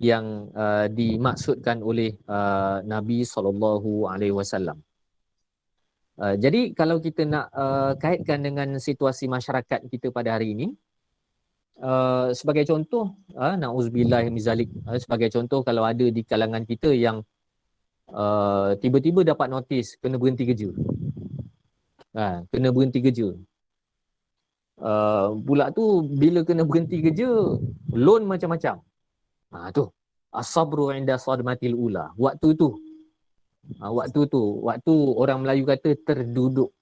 yang dimaksudkan oleh Nabi SAW. Jadi kalau kita nak kaitkan dengan situasi masyarakat kita pada hari ini, sebagai contoh, na'udzubillah min zalik, sebagai contoh kalau ada di kalangan kita yang tiba-tiba dapat notis kena berhenti kerja. Kena berhenti kerja. Pula tu bila kena berhenti kerja, loan macam-macam. Tu as-sabru 'inda sadmatil ula. Waktu tu orang Melayu kata terduduk.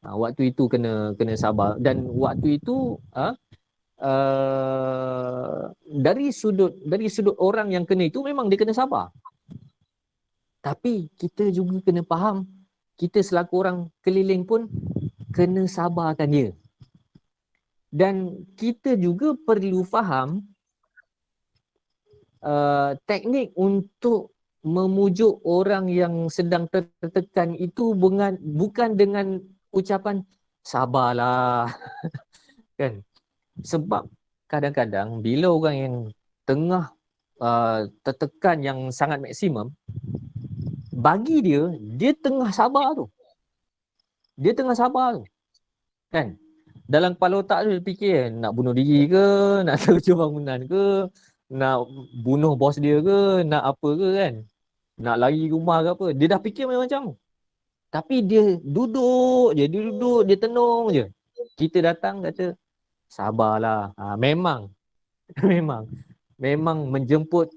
Waktu itu kena sabar, dan waktu itu dari sudut orang yang kena itu memang dia kena sabar. Tapi kita juga kena faham, kita selaku orang keliling pun kena sabarkan dia. Dan kita juga perlu faham teknik untuk memujuk orang yang sedang tertekan itu bukan dengan ucapan sabarlah kan. Sebab kadang-kadang bila orang yang tengah tertekan yang sangat maksimum, bagi dia tengah sabar tu. Dia tengah sabar tu. Kan? Dalam kepala otak tu dia fikir nak bunuh diri ke, nak terjun bangunan ke, nak bunuh bos dia ke, nak apa ke kan. Nak lari rumah ke apa. Dia dah fikir macam tu. Tapi dia duduk je, dia tenung je. Kita datang kata sabarlah. Memang menjemput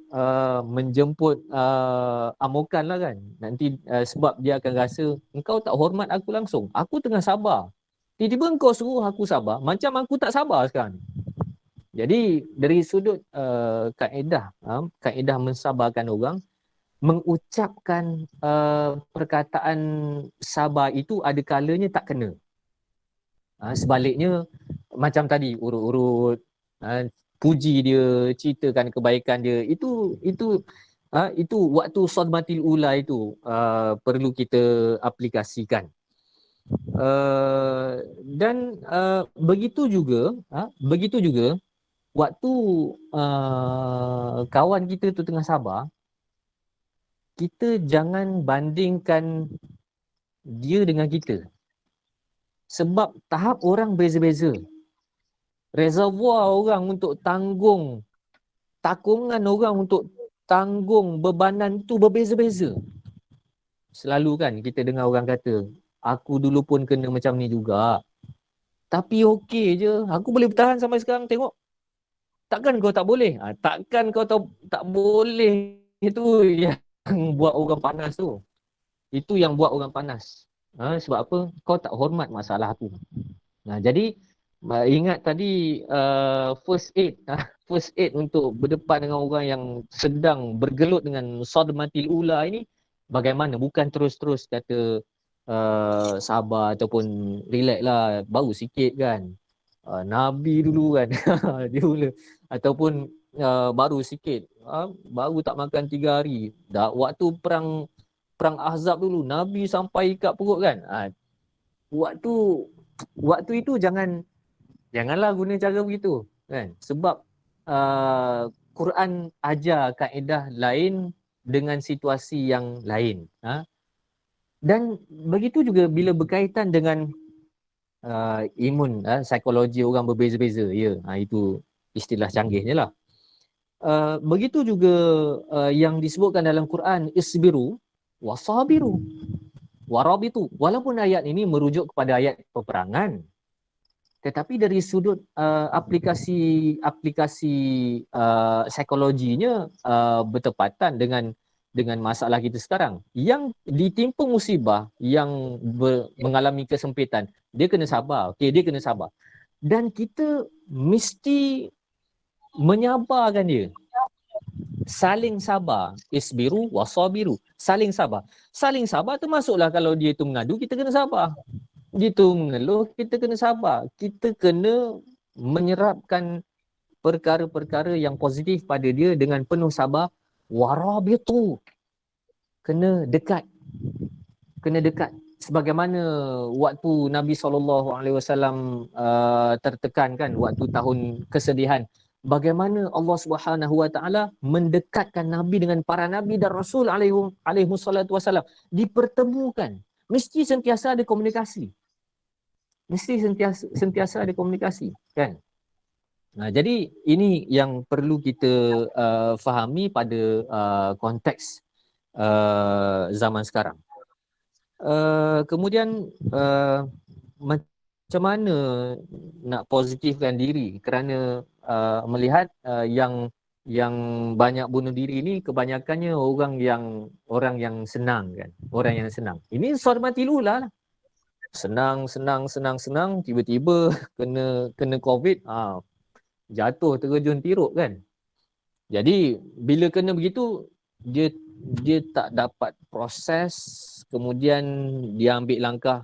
amukan lah kan. Nanti sebab dia akan rasa engkau tak hormat aku langsung. Aku tengah sabar. Tiba-tiba engkau suruh aku sabar, macam aku tak sabar sekarang. Jadi dari sudut kaedah mensabarkan orang, mengucapkan perkataan sabar itu ada kalanya tak kena. Sebaliknya macam tadi urut-urut, puji dia, ceritakan kebaikan dia. Itu waktu sadmatil ula itu perlu kita aplikasikan. Dan begitu juga waktu kawan kita tu tengah sabar, kita jangan bandingkan dia dengan kita. Sebab tahap orang beza-beza. Reservoir orang untuk tanggung, takungan orang untuk tanggung bebanan tu berbeza-beza. Selalu kan kita dengar orang kata, aku dulu pun kena macam ni juga. Tapi okey je, aku boleh bertahan sampai sekarang, tengok. Takkan kau tak boleh? Takkan kau tak boleh, itu yang buat orang panas tu. Itu yang buat orang panas. Sebab apa? Kau tak hormat masalah aku. Jadi ingat tadi first aid, first aid untuk berdepan dengan orang yang sedang bergelut dengan sadmatil ula ini, bagaimana? Bukan terus-terus kata sabar ataupun relax lah, baru sikit kan. Nabi dulu kan dia mula, ataupun baru sikit, baru tak makan 3 hari dah. Waktu perang Ahzab dulu, Nabi sampai ikat perut kan. Waktu itu janganlah guna cara begitu kan, sebab Quran ajar kaedah lain dengan situasi yang lain. Dan begitu juga bila berkaitan dengan imun, psikologi orang berbeza-beza, ya, itu istilah canggihnya lah. Begitu juga yang disebutkan dalam Quran, isbiru wasabiru warabitu. Walaupun ayat ini merujuk kepada ayat peperangan, tetapi dari sudut aplikasi psikologinya bertepatan dengan masalah kita sekarang. Yang ditimpa musibah, yang mengalami kesempitan, dia kena sabar. Okey, dia kena sabar. Dan kita mesti menyabarkan dia. Saling sabar. Isbiru wasabiru. Saling sabar. Saling sabar termasuklah kalau dia tu mengadu, kita kena sabar. Dia tu mengeluh, kita kena sabar. Kita kena menyerapkan perkara-perkara yang positif pada dia dengan penuh sabar. Warabitu. Kena dekat. Sebagaimana waktu Nabi SAW tertekan kan, waktu tahun kesedihan. Bagaimana Allah Subhanahu Wa Taala mendekatkan Nabi dengan para Nabi dan Rasul alaihi wasallam, dipertemukan. Mesti sentiasa ada komunikasi. Sentiasa ada komunikasi kan. Jadi ini yang perlu kita fahami pada konteks zaman sekarang. Kemudian macam mana nak positifkan diri, kerana melihat yang banyak bunuh diri ini kebanyakannya orang yang senang kan, orang yang senang. Ini sadmatil ula lah. Senang, tiba-tiba kena COVID, jatuh terjun tiruk kan. Jadi bila kena begitu, dia tak dapat proses, kemudian dia ambil langkah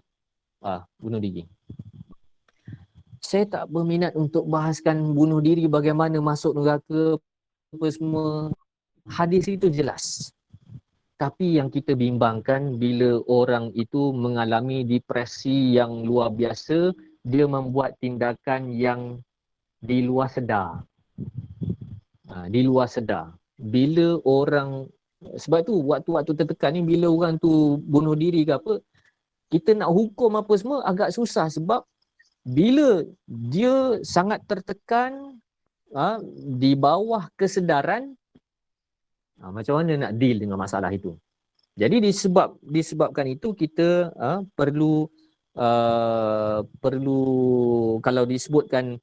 bunuh diri. Saya tak berminat untuk bahaskan bunuh diri, bagaimana masuk neraka apa semua. Hadis itu jelas. Tapi yang kita bimbangkan bila orang itu mengalami depresi yang luar biasa, dia membuat tindakan yang di luar sedar. Di luar sedar. Bila orang, sebab tu waktu tertekan ni, bila orang tu bunuh diri ke apa, kita nak hukum apa semua agak susah, sebab bila dia sangat tertekan di bawah kesedaran, macam mana nak deal dengan masalah itu. Jadi disebabkan itu kita perlu kalau disebutkan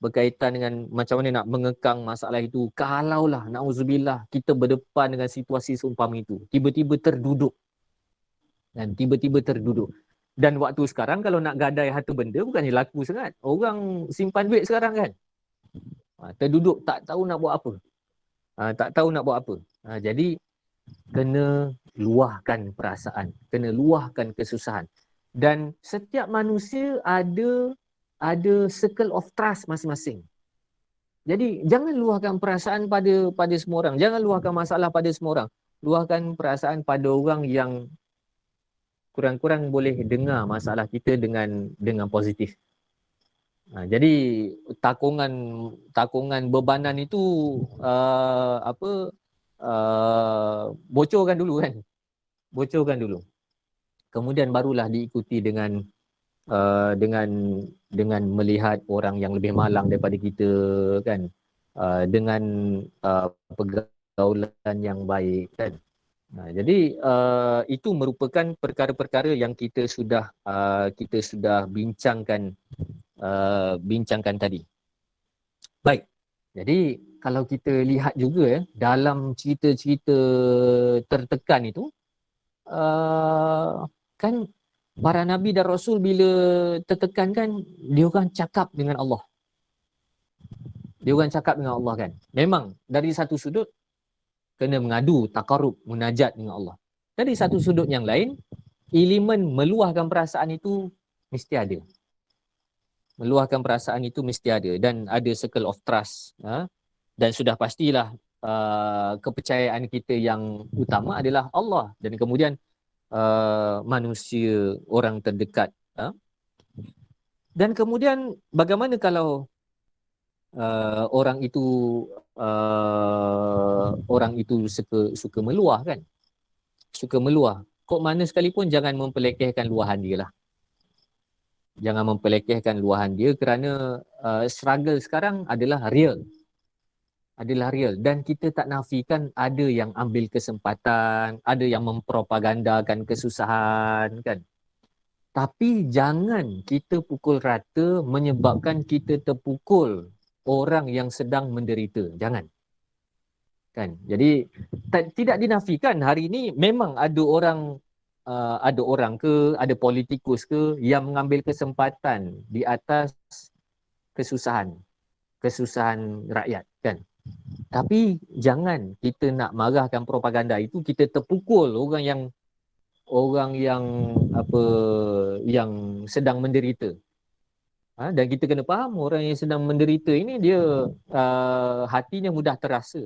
berkaitan dengan macam mana nak mengekang masalah itu, kalaulah na'udzubillah kita berdepan dengan situasi seumpama itu, tiba-tiba terduduk. Dan waktu sekarang kalau nak gadai harta benda bukannya laku sangat. Orang simpan duit sekarang kan, terduduk, tak tahu nak buat apa. Jadi kena luahkan perasaan, kena luahkan kesusahan. Dan setiap manusia ada circle of trust masing-masing. Jadi jangan luahkan perasaan pada semua orang. Jangan luahkan masalah pada semua orang. Luahkan perasaan pada orang yang kurang-kurang boleh dengar masalah kita dengan positif. Jadi takungan bebanan itu bocorkan dulu kan. Bocorkan dulu. Kemudian barulah diikuti dengan melihat orang yang lebih malang daripada kita kan, dengan pergaulan yang baik kan. Jadi itu merupakan perkara-perkara yang kita sudah bincangkan tadi. Baik. Jadi kalau kita lihat juga dalam cerita-cerita tertekan itu, kan para nabi dan rasul bila tertekan kan, dia orang cakap dengan Allah. Dia orang cakap dengan Allah kan. Memang dari satu sudut kena mengadu, takarub, munajat dengan Allah. Dari satu sudut yang lain, elemen meluahkan perasaan itu mesti ada. Meluahkan perasaan itu mesti ada dan ada circle of trust. Dan sudah pastilah kepercayaan kita yang utama adalah Allah dan kemudian manusia, orang terdekat. Dan kemudian bagaimana kalau orang itu suka meluah kan? Suka meluah. Kok mana sekalipun jangan mempelekehkan luahan dia lah. Jangan mempelekehkan luahan dia kerana struggle sekarang adalah real. Dan kita tak nafikan ada yang ambil kesempatan, ada yang mempropagandakan kesusahan kan. Tapi jangan kita pukul rata menyebabkan kita terpukul orang yang sedang menderita. Jangan. Kan? Jadi tidak dinafikan hari ini memang ada orang ke, ada politikus ke yang mengambil kesempatan di atas kesusahan rakyat kan. Tapi jangan kita nak marahkan propaganda itu, kita terpukul orang yang sedang menderita. Dan kita kena faham orang yang sedang menderita ini dia hatinya mudah terasa.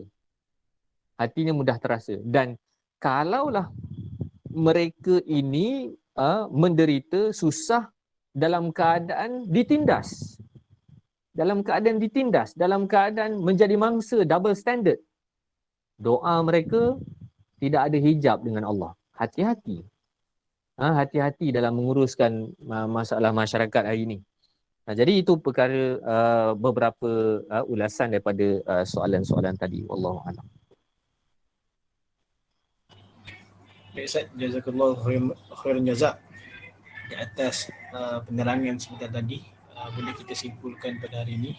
Dan kalaulah mereka ini menderita, susah dalam keadaan ditindas, dalam keadaan menjadi mangsa double standard, doa mereka tidak ada hijab dengan Allah. Hati-hati. Hati-hati dalam menguruskan masalah masyarakat hari ini. Jadi itu perkara beberapa ulasan daripada soalan-soalan tadi. Wallahu a'lam. Baik Ustaz, jazakallahu khairan jazak di atas penerangan sebentar tadi. Boleh kita simpulkan pada hari ini,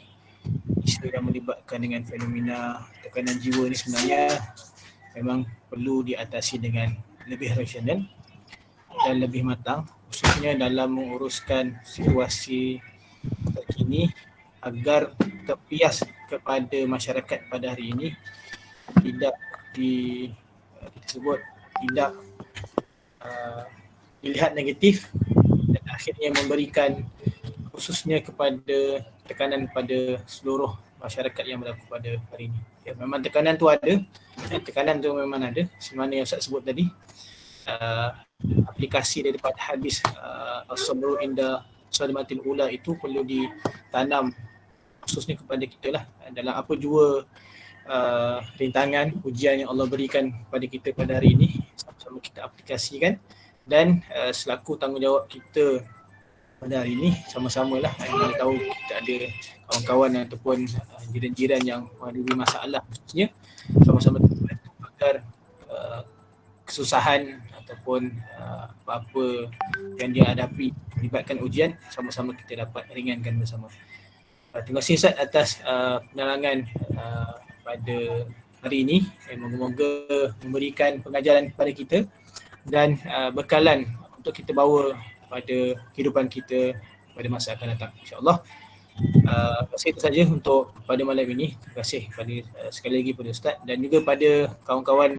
isu yang melibatkan dengan fenomena tekanan jiwa ni sebenarnya memang perlu diatasi dengan lebih rasional dan lebih matang, khususnya dalam menguruskan situasi terkini agar terpias kepada masyarakat pada hari ini tidak tidak dilihat negatif dan akhirnya memberikan khususnya kepada tekanan kepada seluruh masyarakat yang berlaku pada hari ini. Ya, memang tekanan tu ada, semana yang Ustaz sebut tadi. Aplikasi daripada hadis as-sabru inda salimatil ula itu perlu ditanam khususnya kepada kita lah, dalam apa jua rintangan, ujian yang Allah berikan kepada kita pada hari ini, sama-sama kita aplikasikan dan selaku tanggungjawab kita pada hari ini sama-sama lah, mana tahu kita ada kawan-kawan ataupun jiran-jiran yang menghadapi masalah, khususnya sama-sama agar kesusahan ataupun apa-apa yang dia hadapi melibatkan ujian, sama-sama kita dapat ringankan bersama. Terima kasih Ustaz atas penerangan pada hari ini. Moga-moga memberikan pengajaran kepada kita dan bekalan untuk kita bawa pada kehidupan kita pada masa akan datang, insya-Allah. Terima kasih itu saja untuk pada malam ini. Terima kasih pada sekali lagi pada Ustaz dan juga pada kawan-kawan